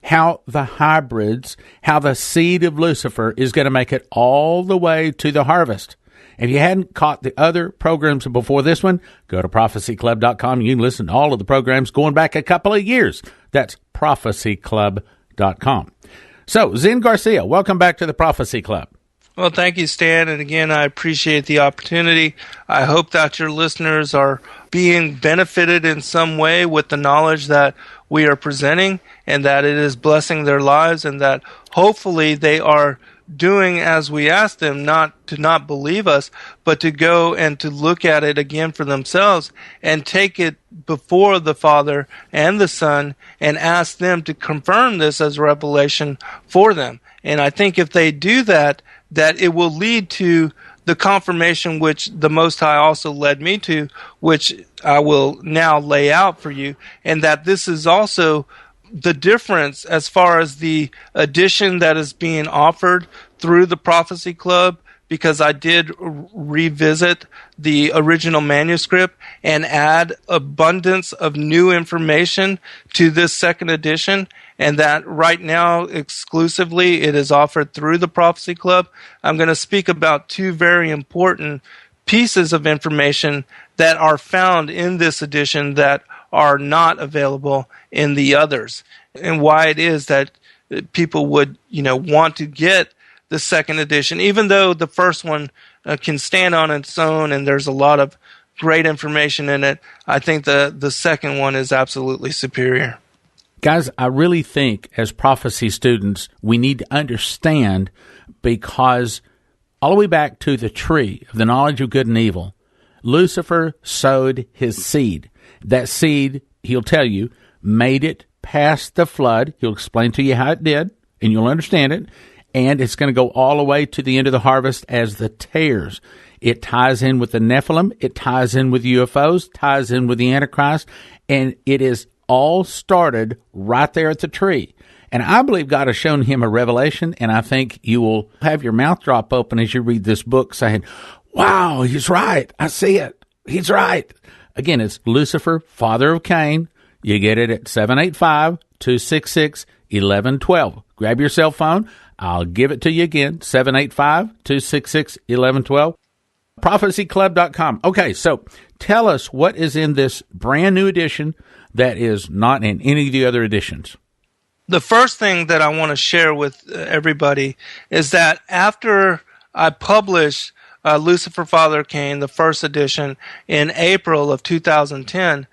how the hybrids, how the seed of Lucifer is going to make it all the way to the harvest. If you hadn't caught the other programs before this one, go to prophecyclub.com. You can listen to all of the programs going back a couple of years. That's prophecyclub.com. So, Zen Garcia, welcome back to the Prophecy Club. Well, thank you, Stan. And again, I appreciate the opportunity. I hope that your listeners are being benefited in some way with the knowledge that we are presenting, and that it is blessing their lives, and that hopefully they are doing as we ask them, not to not believe us, but to go and to look at it again for themselves and take it before the Father and the Son and ask them to confirm this as revelation for them. And I think if they do that, that it will lead to the confirmation which the Most High also led me to, which I will now lay out for you, and that this is also the difference as far as the edition that is being offered through the Prophecy Club, because I did revisit the original manuscript and add abundance of new information to this second edition, and that right now exclusively it is offered through the Prophecy Club. I'm going to speak about two very important pieces of information that are found in this edition that are not available in the others, and why it is that people would, want to get the second edition, even though the first one can stand on its own and there's a lot of great information in it. I think the second one is absolutely superior. Guys, I really think as prophecy students, we need to understand, because all the way back to the tree of the knowledge of good and evil, Lucifer sowed his seed. That seed, he'll tell you, made it past the flood. He'll explain to you how it did, and you'll understand it. And it's going to go all the way to the end of the harvest as the tares. It ties in with the Nephilim. It ties in with UFOs, ties in with the Antichrist, and it is all started right there at the tree. And I believe God has shown him a revelation, and I think you will have your mouth drop open as you read this book saying, wow, he's right. I see it. He's right. Again, it's Lucifer, Father of Cain. You get it at 785-266-1112. Grab your cell phone. I'll give it to you again, 785-266-1112. prophecyclub.com. Okay, so tell us what is in this brand new edition that is not in any of the other editions. The first thing that I want to share with everybody is that after I published Lucifer, Father of Cain, the first edition, in April of 2010,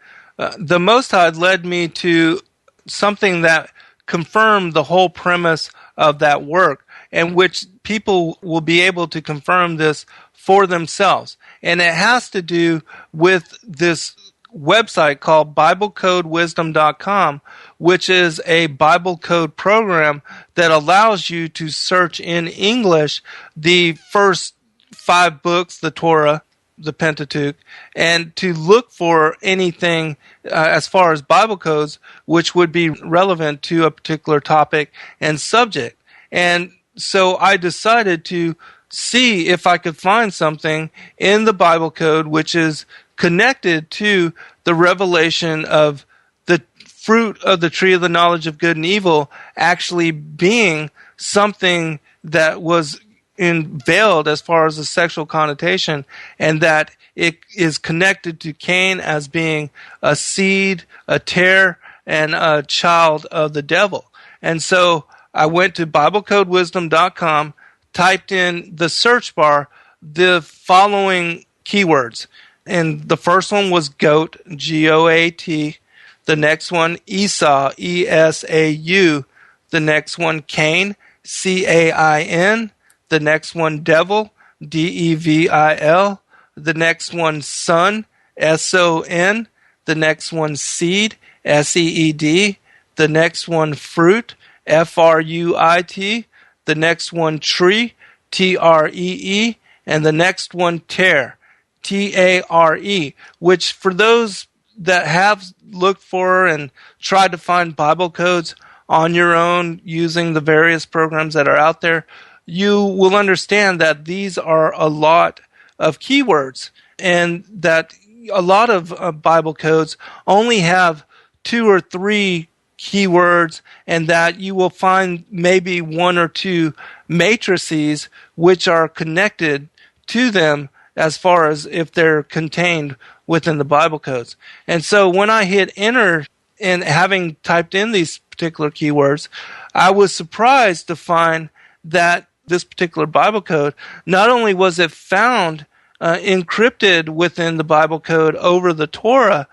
the Most High led me to something that confirmed the whole premise of that work, and which people will be able to confirm this for themselves. And it has to do with this website called BibleCodeWisdom.com, which is a Bible code program that allows you to search in English the first 5 books, the Torah, the Pentateuch, and to look for anything as far as Bible codes which would be relevant to a particular topic and subject. And so I decided to see if I could find something in the Bible code which is connected to the revelation of the fruit of the tree of the knowledge of good and evil actually being something that was veiled as far as the sexual connotation, and that it is connected to Cain as being a seed, a tare, and a child of the devil. And so I went to BibleCodeWisdom.com, typed in the search bar the following keywords. And the first one was goat, G-O-A-T. The next one, Esau, E-S-A-U. The next one, Cain, C-A-I-N. The next one, devil, D-E-V-I-L. The next one, son, S-O-N. The next one, seed, S-E-E-D. The next one, fruit, F-R-U-I-T. The next one, tree, T-R-E-E. And the next one, tare, T-A-R-E, which for those that have looked for and tried to find Bible codes on your own using the various programs that are out there, you will understand that these are a lot of keywords, and that a lot of Bible codes only have 2 or 3 keywords, and that you will find maybe 1 or 2 matrices which are connected to them as far as if they're contained within the Bible codes. And so when I hit enter and having typed in these particular keywords, I was surprised to find that this particular Bible code, not only was it found encrypted within the Bible code over the Torah,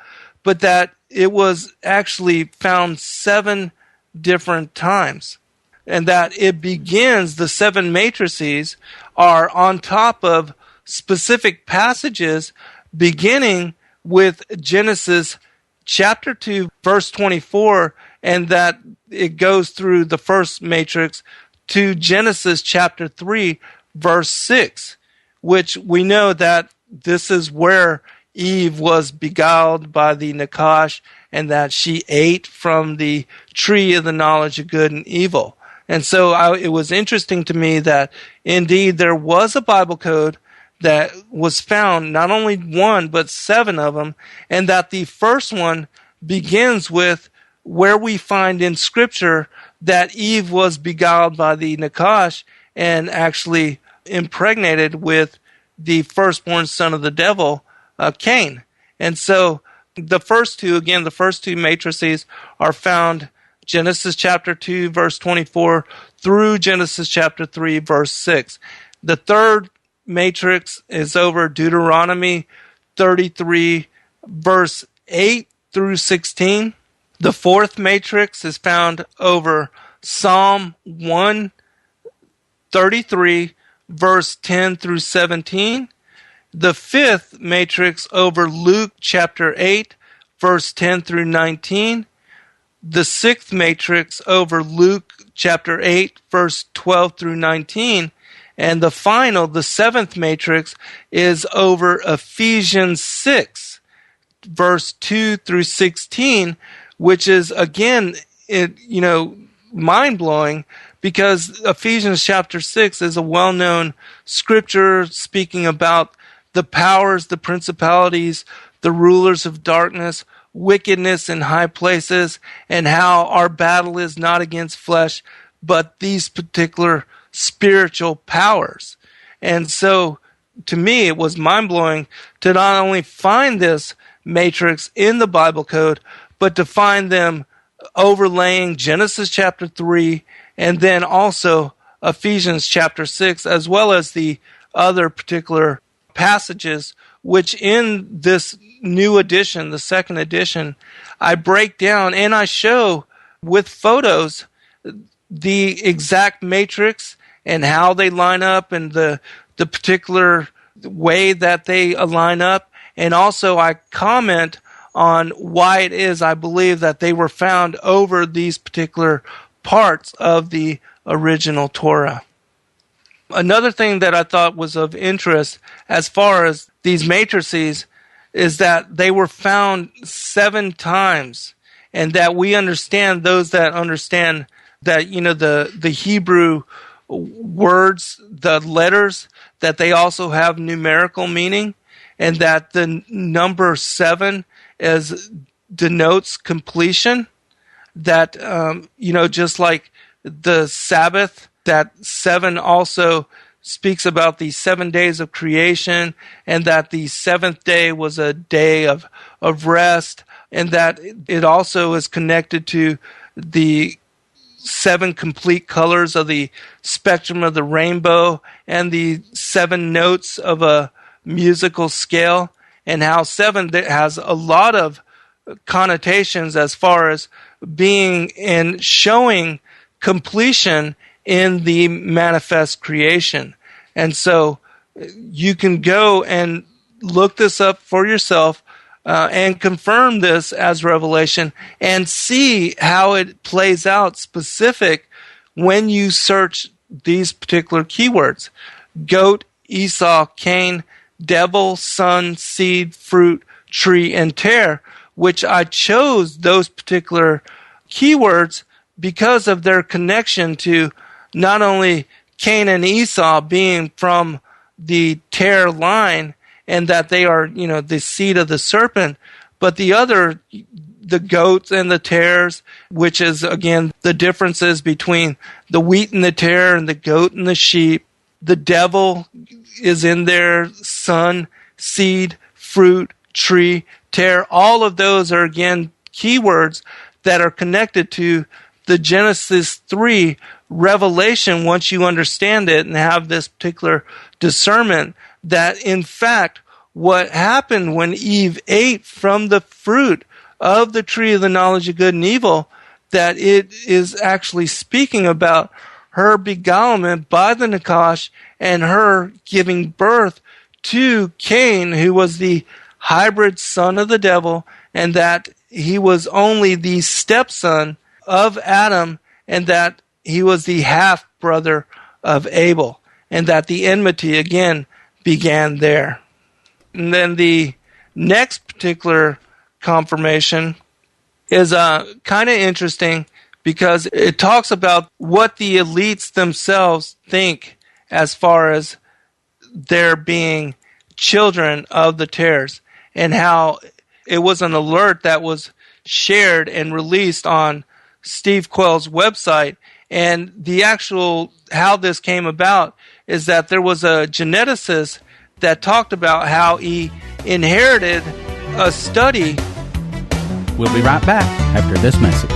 but that it was actually found 7 different times. And that it begins, the 7 matrices are on top of specific passages beginning with Genesis chapter 2, verse 24, and that it goes through the first matrix to Genesis chapter 3, verse 6, which we know that this is where Eve was beguiled by the Nakash, and that she ate from the tree of the knowledge of good and evil. And so it was interesting to me that indeed there was a Bible code that was found, not only 1, but 7 of them, and that the first one begins with where we find in Scripture that Eve was beguiled by the Nakash and actually impregnated with the firstborn son of the devil, Cain. And so the first 2 matrices are found Genesis chapter 2, verse 24 through Genesis chapter 3, verse 6. The third matrix is over Deuteronomy 33, verse 8 through 16. The fourth matrix is found over Psalm 133, verse 10 through 17. The fifth matrix over Luke chapter 8, verse 10 through 19. The sixth matrix over Luke chapter 8, verse 12 through 19. And the final, the seventh matrix, is over Ephesians 6, verse 2 through 16, which is, again, mind-blowing, because Ephesians chapter 6 is a well-known scripture speaking about the powers, the principalities, the rulers of darkness, wickedness in high places, and how our battle is not against flesh, but these particular spiritual powers. And so, to me, it was mind-blowing to not only find this matrix in the Bible code, but to find them overlaying Genesis chapter 3 and then also Ephesians chapter 6, as well as the other particular passages, which in this new edition, the second edition, I break down and I show with photos the exact matrix and how they line up and the particular way that they align up, and also I comment on why it is I believe that they were found over these particular parts of the original Torah. Another thing that I thought was of interest as far as these matrices is that they were found 7 times, and that we understand, those that understand that, the Hebrew words, the letters, that they also have numerical meaning, and that the number 7 denotes completion. That, just like the Sabbath, that 7 also speaks about the 7 days of creation, and that the 7th day was a day of rest, and that it also is connected to the 7 complete colors of the spectrum of the rainbow, and the 7 notes of a musical scale, and how 7 has a lot of connotations as far as being and showing completion in the manifest creation. And so you can go and look this up for yourself and confirm this as revelation, and see how it plays out specific when you search these particular keywords: goat, Esau, Cain, devil, sun, seed, fruit, tree, and tear, which I chose those particular keywords because of their connection to not only Cain and Esau being from the tear line, and that they are, the seed of the serpent, but the goats and the tares, which is, again, the differences between the wheat and the tare and the goat and the sheep. The devil is in there, sun, seed, fruit, tree, tear. All of those are, again, keywords that are connected to the Genesis 3 revelation, once you understand it and have this particular discernment, that in fact what happened when Eve ate from the fruit of the tree of the knowledge of good and evil, that it is actually speaking about her beguilement by the Nakash and her giving birth to Cain, who was the hybrid son of the devil, and that he was only the stepson of Adam, and that he was the half-brother of Abel, and that the enmity again began there. And then the next particular confirmation is kind of interesting, because it talks about what the elites themselves think as far as their being children of the tares, and how it was an alert that was shared and released on Steve Quayle's website. And the actual how this came about is that there was a geneticist that talked about how he inherited a study. We'll be right back after this message.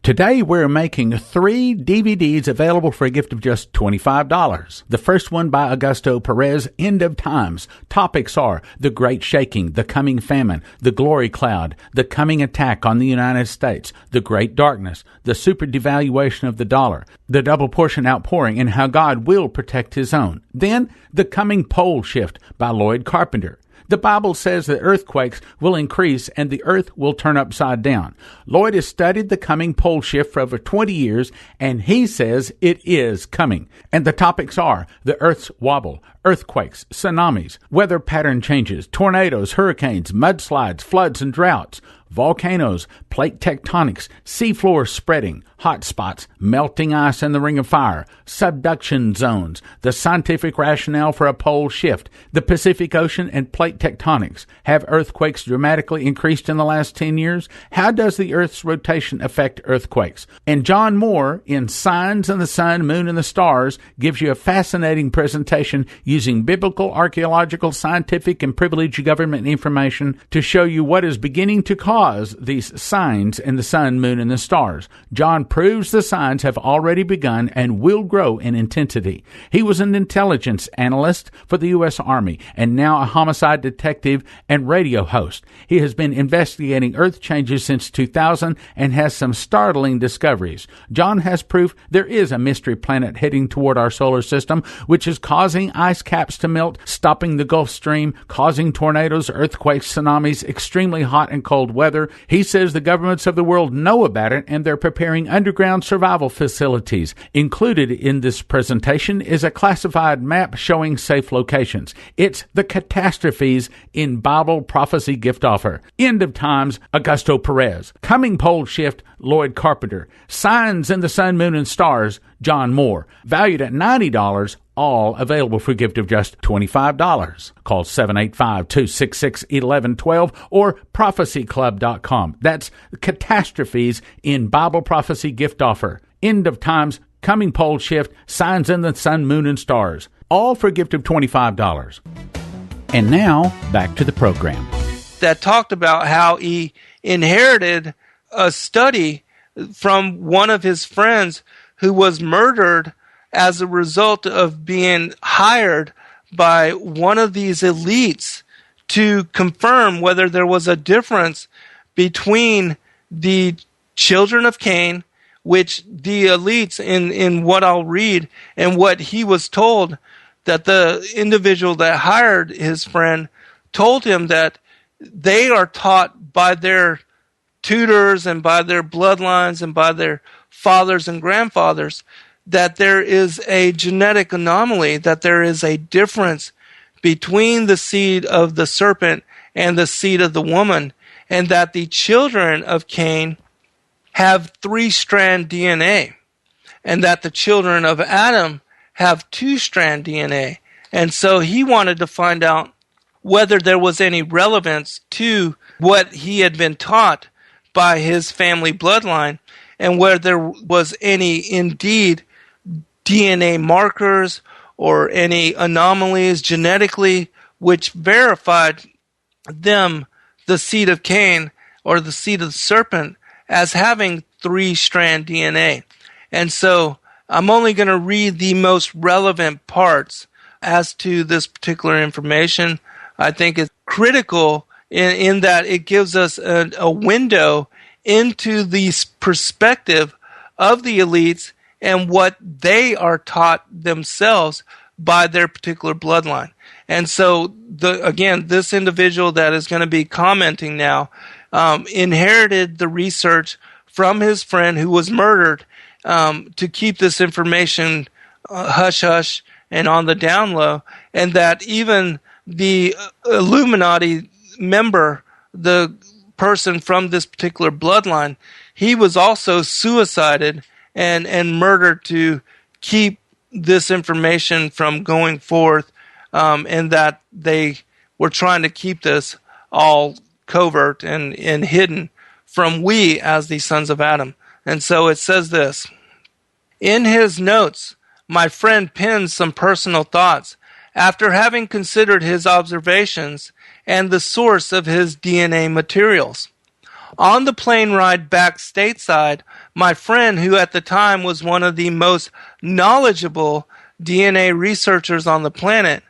Today, we're making 3 DVDs available for a gift of just $25. The first one by Augusto Perez, End of Times. Topics are the Great Shaking, the Coming Famine, the Glory Cloud, the Coming Attack on the United States, the Great Darkness, the Super Devaluation of the Dollar, the Double Portion Outpouring, and how God will protect His own. Then, the Coming Pole Shift by Lloyd Carpenter. The Bible says that earthquakes will increase and the earth will turn upside down. Lloyd has studied the coming pole shift for over 20 years, and he says it is coming. And the topics are the earth's wobble, earthquakes, tsunamis, weather pattern changes, tornadoes, hurricanes, mudslides, floods and droughts, volcanoes, plate tectonics, seafloor spreading, hot spots, melting ice in the ring of fire, subduction zones, the scientific rationale for a pole shift, the Pacific Ocean and plate tectonics. Have earthquakes dramatically increased in the last 10 years? How does the Earth's rotation affect earthquakes? And John Moore, in Signs in the Sun, Moon, and the Stars, gives you a fascinating presentation using biblical, archaeological, scientific, and privileged government information to show you what is beginning to cause these signs signs in the sun, moon, and the stars. John proves the signs have already begun and will grow in intensity. He was an intelligence analyst for the U.S. Army and now a homicide detective and radio host. He has been investigating Earth changes since 2000 and has some startling discoveries. John has proof there is a mystery planet heading toward our solar system, which is causing ice caps to melt, stopping the Gulf Stream, causing tornadoes, earthquakes, tsunamis, extremely hot and cold weather. He says the governments of the world know about it and they're preparing underground survival facilities. Included in this presentation is a classified map showing safe locations. It's the catastrophes in Bible prophecy gift offer. End of times, Augusto Perez. Coming pole shift, Lloyd Carpenter. Signs in the sun, moon, and stars, John Moore. Valued at $90, all available for a gift of just $25. Call 785-266-1112 or prophecyclub.com. That's catastrophes in Bible prophecy gift offer. End of times, coming pole shift, signs in the sun, moon, and stars. All for a gift of $25. And now, back to the program. That talked about how he inherited a study from one of his friends who was murdered as a result of being hired by one of these elites to confirm whether there was a difference between the children of Cain, which the elites in what I'll read and what he was told, that the individual that hired his friend told him that they are taught by their tutors and by their bloodlines and by their fathers and grandfathers that there is a genetic anomaly, that there is a difference between the seed of the serpent and the seed of the woman, and that the children of Cain have 3-strand DNA, and that the children of Adam have 2-strand DNA. And so he wanted to find out whether there was any relevance to what he had been taught by his family bloodline, and whether there was any indeed DNA markers or any anomalies genetically which verified them, the seed of Cain or the seed of the serpent, as having 3-strand DNA. And so I'm only going to read the most relevant parts as to this particular information. I think it's critical in that it gives us a window into the perspective of the elites and what they are taught themselves by their particular bloodline. And so, again, this individual that is going to be commenting now inherited the research from his friend who was murdered to keep this information hush-hush and on the down low, and that even the Illuminati member, the person from this particular bloodline, he was also suicided and murdered to keep this information from going forth, and that they were trying to keep this all covert and hidden from we as the sons of Adam. And so it says this: in his notes, my friend pins some personal thoughts after having considered his observations and the source of his DNA materials. On the plane ride back stateside, my friend, who at the time was one of the most knowledgeable DNA researchers on the planet,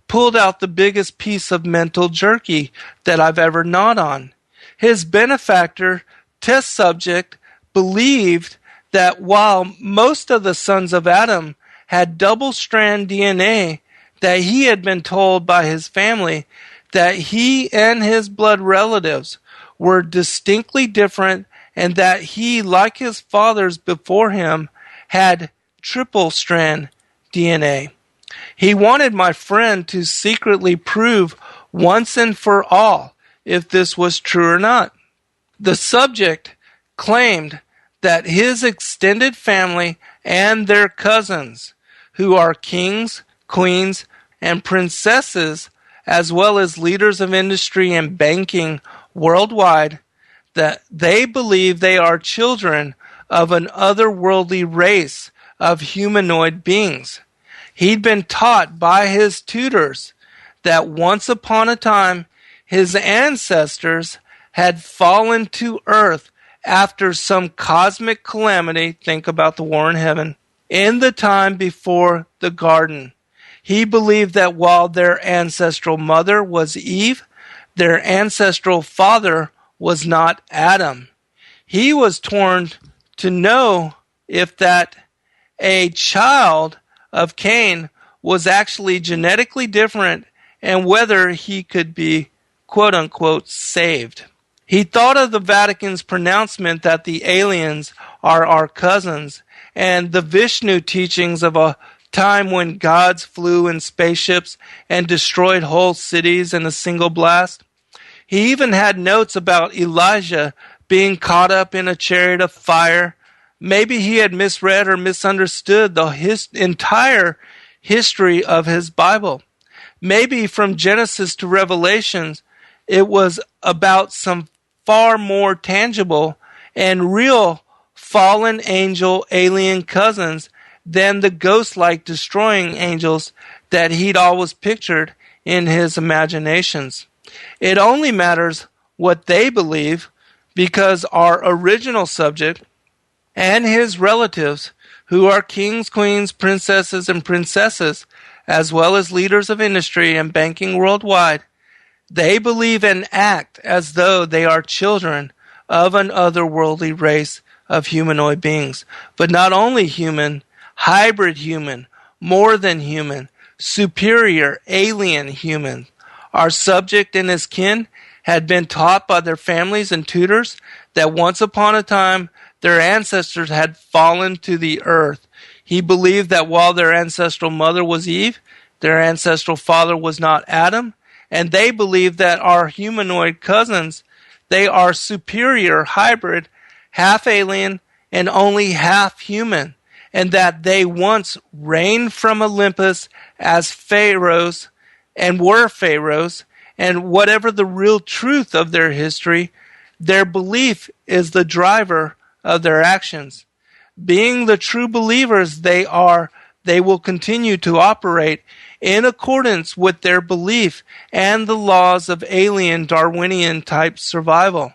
pulled out the biggest piece of mental jerky that I've ever gnawed on. His benefactor, test subject, believed that while most of the sons of Adam had double-strand DNA, that he had been told by his family that he and his blood relatives were distinctly different, and that he, like his fathers before him, had triple-strand DNA. He wanted my friend to secretly prove once and for all if this was true or not. The subject claimed that his extended family and their cousins, who are kings, queens, and princesses, as well as leaders of industry and banking worldwide, that they believe they are children of an otherworldly race of humanoid beings. He'd been taught by his tutors that once upon a time his ancestors had fallen to earth after some cosmic calamity, think about the war in heaven, in the time before the garden. He believed that while their ancestral mother was Eve, their ancestral father was not Adam. He was torn to know if that a child of Cain was actually genetically different and whether he could be quote-unquote saved. He thought of the Vatican's pronouncement that the aliens are our cousins and the Vishnu teachings of a time when gods flew in spaceships and destroyed whole cities in a single blast. He even had notes about Elijah being caught up in a chariot of fire. Maybe he had misread or misunderstood the entire history of his Bible. Maybe from Genesis to Revelations, it was about some far more tangible and real fallen angel alien cousins than the ghost-like destroying angels that he'd always pictured in his imaginations. It only matters what they believe, because our original subject and his relatives, who are kings, queens, princesses, and princesses, as well as leaders of industry and banking worldwide, they believe and act as though they are children of an otherworldly race of humanoid beings. But not only human, hybrid human, more than human, superior alien human. Our subject and his kin had been taught by their families and tutors that once upon a time their ancestors had fallen to the earth. He believed that while their ancestral mother was Eve, their ancestral father was not Adam, and they believed that our humanoid cousins, they are superior, hybrid, half alien, and only half human, and that they once reigned from Olympus as pharaohs and were pharaohs, and whatever the real truth of their history, their belief is the driver of their actions. Being the true believers they are, they will continue to operate in accordance with their belief and the laws of alien Darwinian type survival.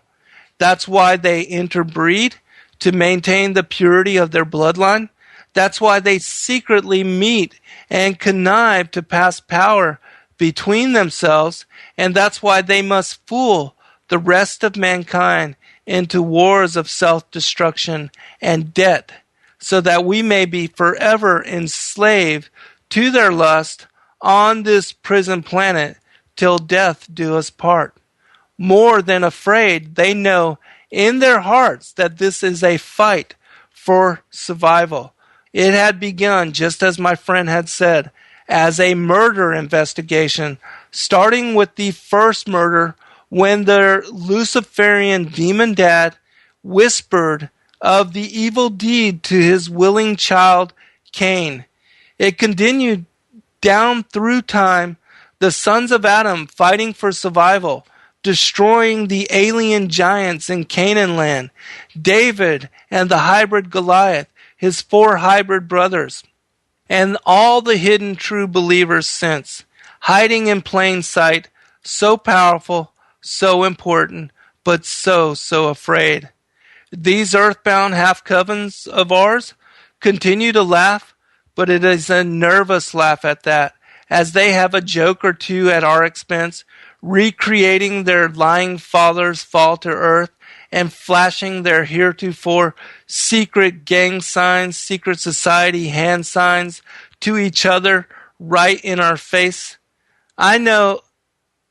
That's why they interbreed, to maintain the purity of their bloodline. That's why they secretly meet and connive to pass power between themselves, and that's why they must fool the rest of mankind into wars of self-destruction and debt, so that we may be forever enslaved to their lust on this prison planet till death do us part. More than afraid, they know in their hearts that this is a fight for survival. It had begun, just as my friend had said, as a murder investigation, starting with the first murder when their Luciferian demon dad whispered of the evil deed to his willing child, Cain. It continued down through time, the sons of Adam fighting for survival, destroying the alien giants in Canaan land, David and the hybrid Goliath, his 4 hybrid brothers, and all the hidden true believers since, hiding in plain sight, so powerful, so important, but so afraid. These earthbound half-covens of ours continue to laugh, but it is a nervous laugh at that, as they have a joke or two at our expense, recreating their lying father's fall to earth and flashing their heretofore secret gang signs, secret society hand signs to each other right in our face. I know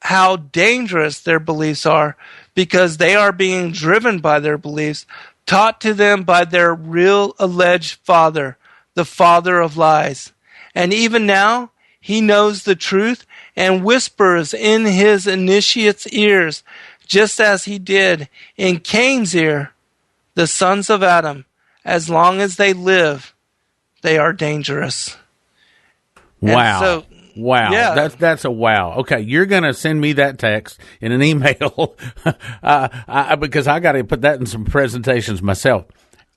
how dangerous their beliefs are, because they are being driven by their beliefs, taught to them by their real alleged father, the father of lies. And even now, he knows the truth and whispers in his initiate's ears, just as he did in Cain's ear, the sons of Adam, as long as they live, they are dangerous. Wow. Wow. Yeah. That's a wow. Okay, you're going to send me that text in an email because I got to put that in some presentations myself.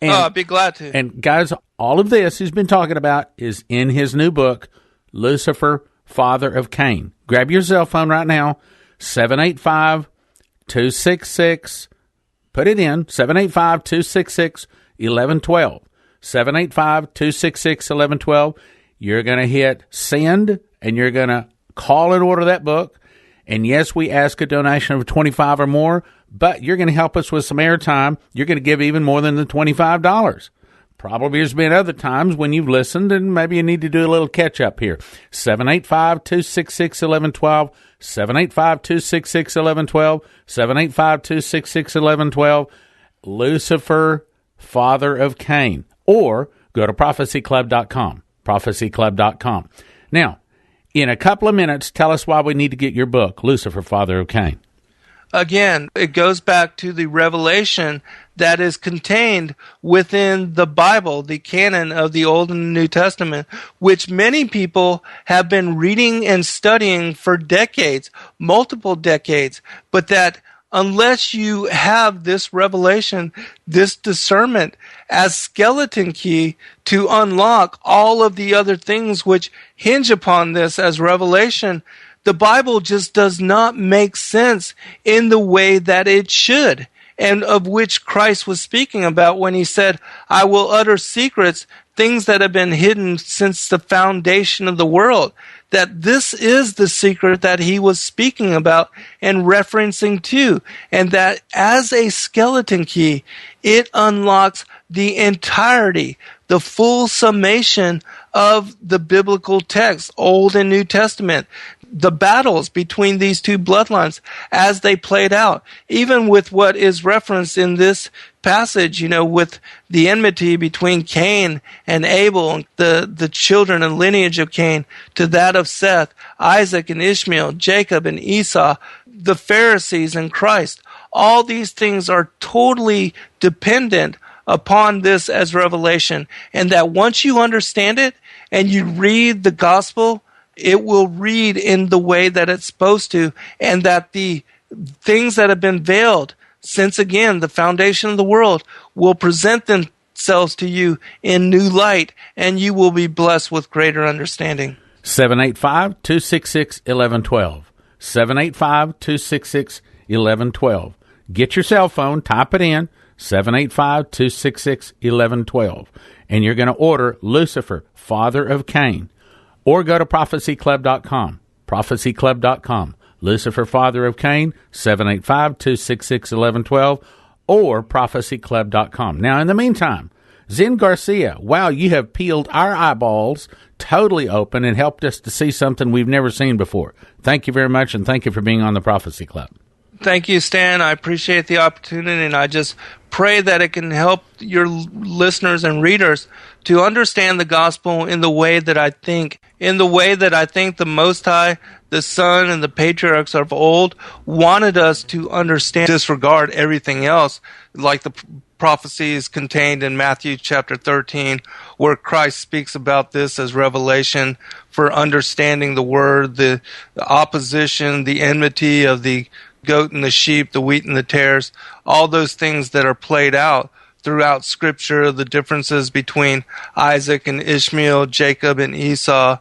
And, I'd be glad to. And guys, all of this he's been talking about is in his new book, Lucifer, Father of Cain. Grab your cell phone right now, 785-266-1212. Put it in, 785-266-1112. 785-266-1112. You're going to hit send, and you're going to call and order that book. And yes, we ask a donation of $25 or more, but you're going to help us with some airtime. You're going to give even more than the $25. Probably there's been other times when you've listened and maybe you need to do a little catch up here. 785-266-1112, 785-266-1112, 785-266-1112, Lucifer, father of Cain. Or go to prophecyclub.com, prophecyclub.com. Now, in a couple of minutes, tell us why we need to get your book, Lucifer, father of Cain. Again, it goes back to the revelation that is contained within the Bible, the canon of the Old and New Testament, which many people have been reading and studying for decades, multiple decades, but that unless you have this revelation, this discernment as skeleton key to unlock all of the other things which hinge upon this as revelation, the Bible just does not make sense in the way that it should, and of which Christ was speaking about when he said, I will utter secrets, things that have been hidden since the foundation of the world. That this is the secret that he was speaking about and referencing to, and that as a skeleton key, it unlocks the entirety, the full summation of the biblical text, Old and New Testament. The battles between these two bloodlines as they played out, even with what is referenced in this passage, with the enmity between Cain and Abel, the children and lineage of Cain, to that of Seth, Isaac and Ishmael, Jacob and Esau, the Pharisees and Christ. All these things are totally dependent upon this as revelation, and that once you understand it and you read the gospel, it will read in the way that it's supposed to, and that the things that have been veiled since, again, the foundation of the world will present themselves to you in new light, and you will be blessed with greater understanding. 785-266-1112. 785-266-1112. Get your cell phone, type it in, 785-266-1112, and you're going to order Lucifer, father of Cain. Or go to prophecyclub.com, prophecyclub.com. Lucifer, father of Cain, 785-266-1112, or prophecyclub.com. Now, in the meantime, Zen Garcia, wow, you have peeled our eyeballs totally open and helped us to see something we've never seen before. Thank you very much, and thank you for being on the Prophecy Club. Thank you, Stan. I appreciate the opportunity, and I just pray that it can help your listeners and readers to understand the gospel in the way that I think the Most High, the Son, and the patriarchs of old wanted us to understand, disregard everything else, like the prophecies contained in Matthew chapter 13, where Christ speaks about this as revelation for understanding the word, the opposition, the enmity of the goat and the sheep, the wheat and the tares, all those things that are played out throughout Scripture, the differences between Isaac and Ishmael, Jacob and Esau,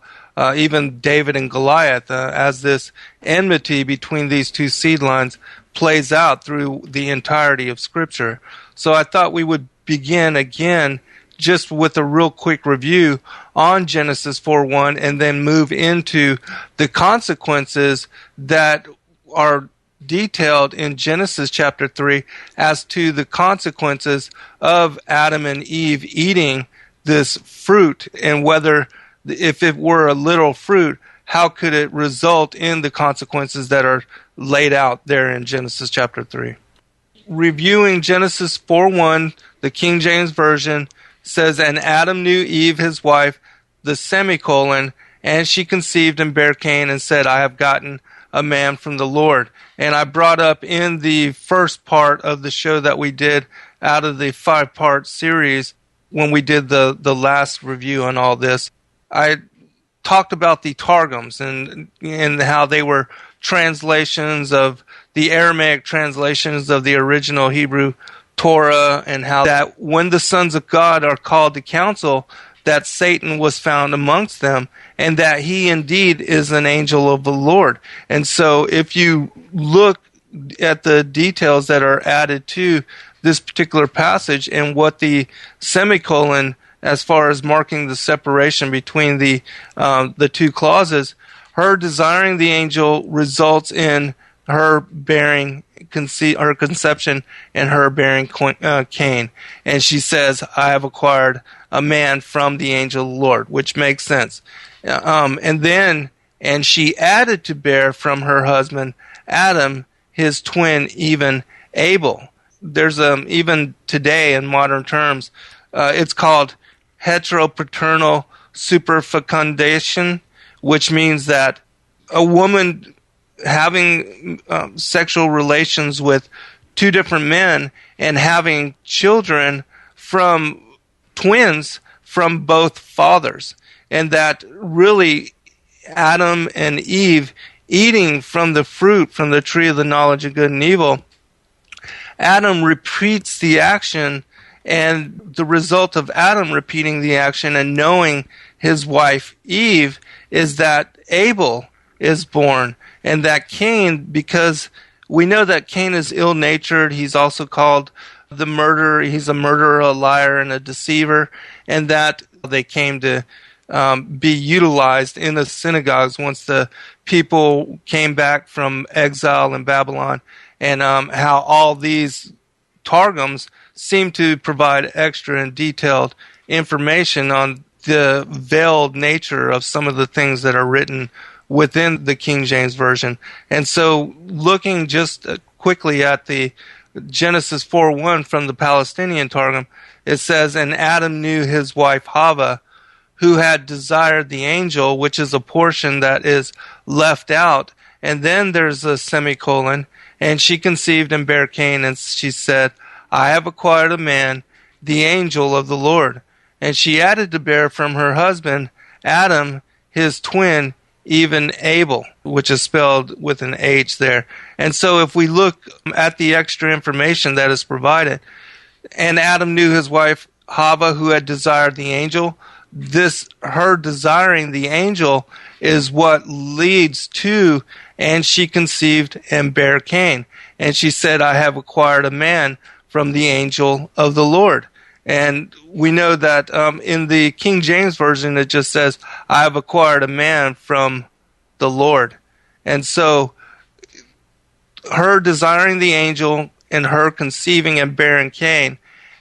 even David and Goliath, as this enmity between these two seed lines plays out through the entirety of Scripture. So I thought we would begin again just with a real quick review on Genesis 4:1 and then move into the consequences that are detailed in Genesis chapter 3 as to the consequences of Adam and Eve eating this fruit, and whether, if it were a literal fruit, how could it result in the consequences that are laid out there in Genesis chapter 3. Reviewing Genesis 4:1, the King James Version says, and Adam knew Eve his wife, and she conceived and bare Cain and said, I have gotten a man from the Lord. And I brought up in the first part of the show that we did out of the 5-part series, when we did the last review on all this, I talked about the Targums and how they were translations of the Aramaic translations of the original Hebrew Torah, and how that when the sons of God are called to counsel, that Satan was found amongst them, and that he indeed is an angel of the Lord. And so if you look at the details that are added to this particular passage and what the semicolon, as far as marking the separation between the two clauses, her desiring the angel results in her bearing her conception and her bearing Cain. And she says, I have acquired a man from the angel of the Lord, which makes sense. And she added to bear from her husband Adam his twin, even Abel. There's even today in modern terms, it's called heteropaternal superfecundation, which means that a woman having sexual relations with two different men and having children from twins from both fathers. And that really Adam and Eve eating from the fruit from the tree of the knowledge of good and evil, Adam repeats the action, and the result of Adam repeating the action and knowing his wife Eve is that Abel is born, and that Cain, because we know that Cain is ill-natured, he's also called the murderer, he's a murderer, a liar, and a deceiver, and that they came to be utilized in the synagogues once the people came back from exile in Babylon, and how all these targums seem to provide extra and detailed information on the veiled nature of some of the things that are written within the King James Version. And so looking just quickly at the Genesis 4:1 from the Palestinian Targum, it says, and Adam knew his wife Hava, who had desired the angel, which is a portion that is left out. And then there's a semicolon, and she conceived and bare Cain, and she said, I have acquired a man, the angel of the Lord. And she added to bear from her husband Adam his twin, even Abel, which is spelled with an H there. And so if we look at the extra information that is provided, and Adam knew his wife Hava, who had desired the angel, her desiring the angel is what leads to, and she conceived and bare Cain. And she said, I have acquired a man from the angel of the Lord. And we know that in the King James Version, it just says, I have acquired a man from the Lord. And so her desiring the angel and her conceiving and bearing Cain,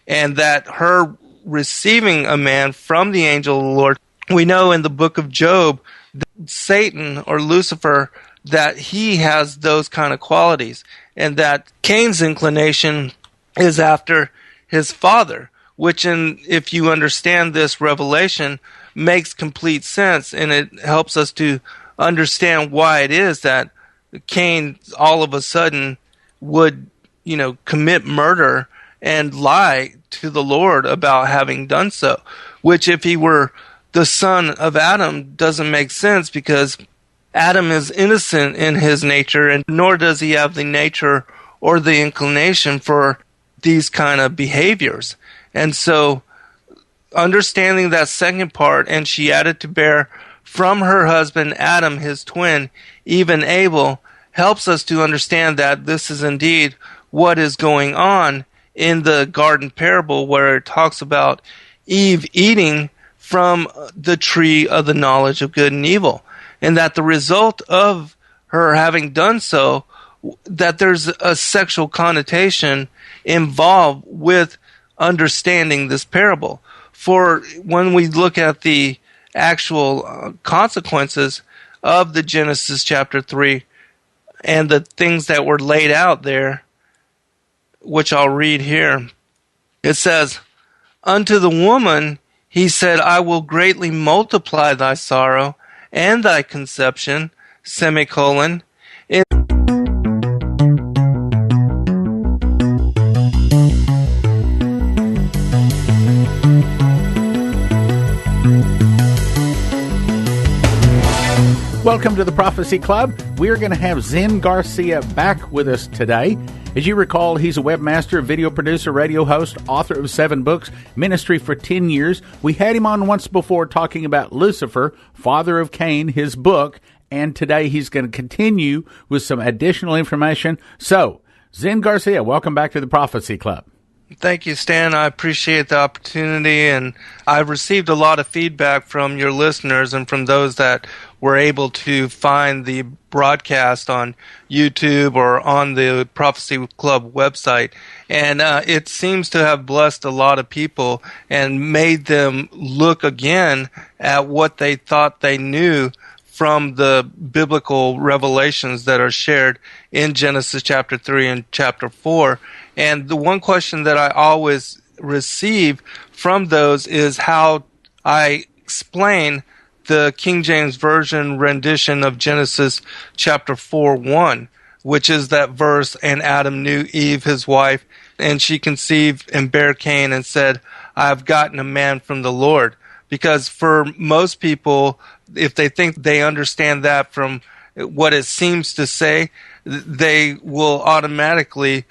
and that her receiving a man from the angel of the Lord, we know in the book of Job, that Satan or Lucifer, that he has those kind of qualities, and that Cain's inclination is after his father, which, if you understand this revelation, makes complete sense, and it helps us to understand why it is that Cain all of a sudden would, commit murder and lie to the Lord about having done so, which if he were the son of Adam doesn't make sense, because Adam is innocent in his nature, and nor does he have the nature or the inclination for these kind of behaviors. And so understanding that second part, and she added to bear from her husband Adam his twin, even Abel, helps us to understand that this is indeed what is going on in the garden parable, where it talks about Eve eating from the tree of the knowledge of good and evil, and that the result of her having done so, that there's a sexual connotation involved with understanding this parable. For when we look at the actual consequences of the Genesis chapter 3 and the things that were laid out there, which I'll read here, it says, unto the woman he said, I will greatly multiply thy sorrow and thy conception, semicolon. Welcome to the Prophecy Club. We're going to have Zen Garcia back with us today. As you recall, he's a webmaster, video producer, radio host, author of 7 books, ministry for 10 years. We had him on once before talking about Lucifer, father of Cain, his book, and today he's going to continue with some additional information. So, Zen Garcia, welcome back to the Prophecy Club. Thank you, Stan. I appreciate the opportunity, and I've received a lot of feedback from your listeners and from those that were able to find the broadcast on YouTube or on the Prophecy Club website. And it seems to have blessed a lot of people and made them look again at what they thought they knew from the biblical revelations that are shared in Genesis chapter 3 and chapter 4. And the one question that I always receive from those is how I explain the King James Version rendition of Genesis chapter 4:1, which is that verse, "And Adam knew Eve, his wife, and she conceived and bare Cain and said, I have gotten a man from the Lord." Because for most people, if they think they understand that from what it seems to say, they will automatically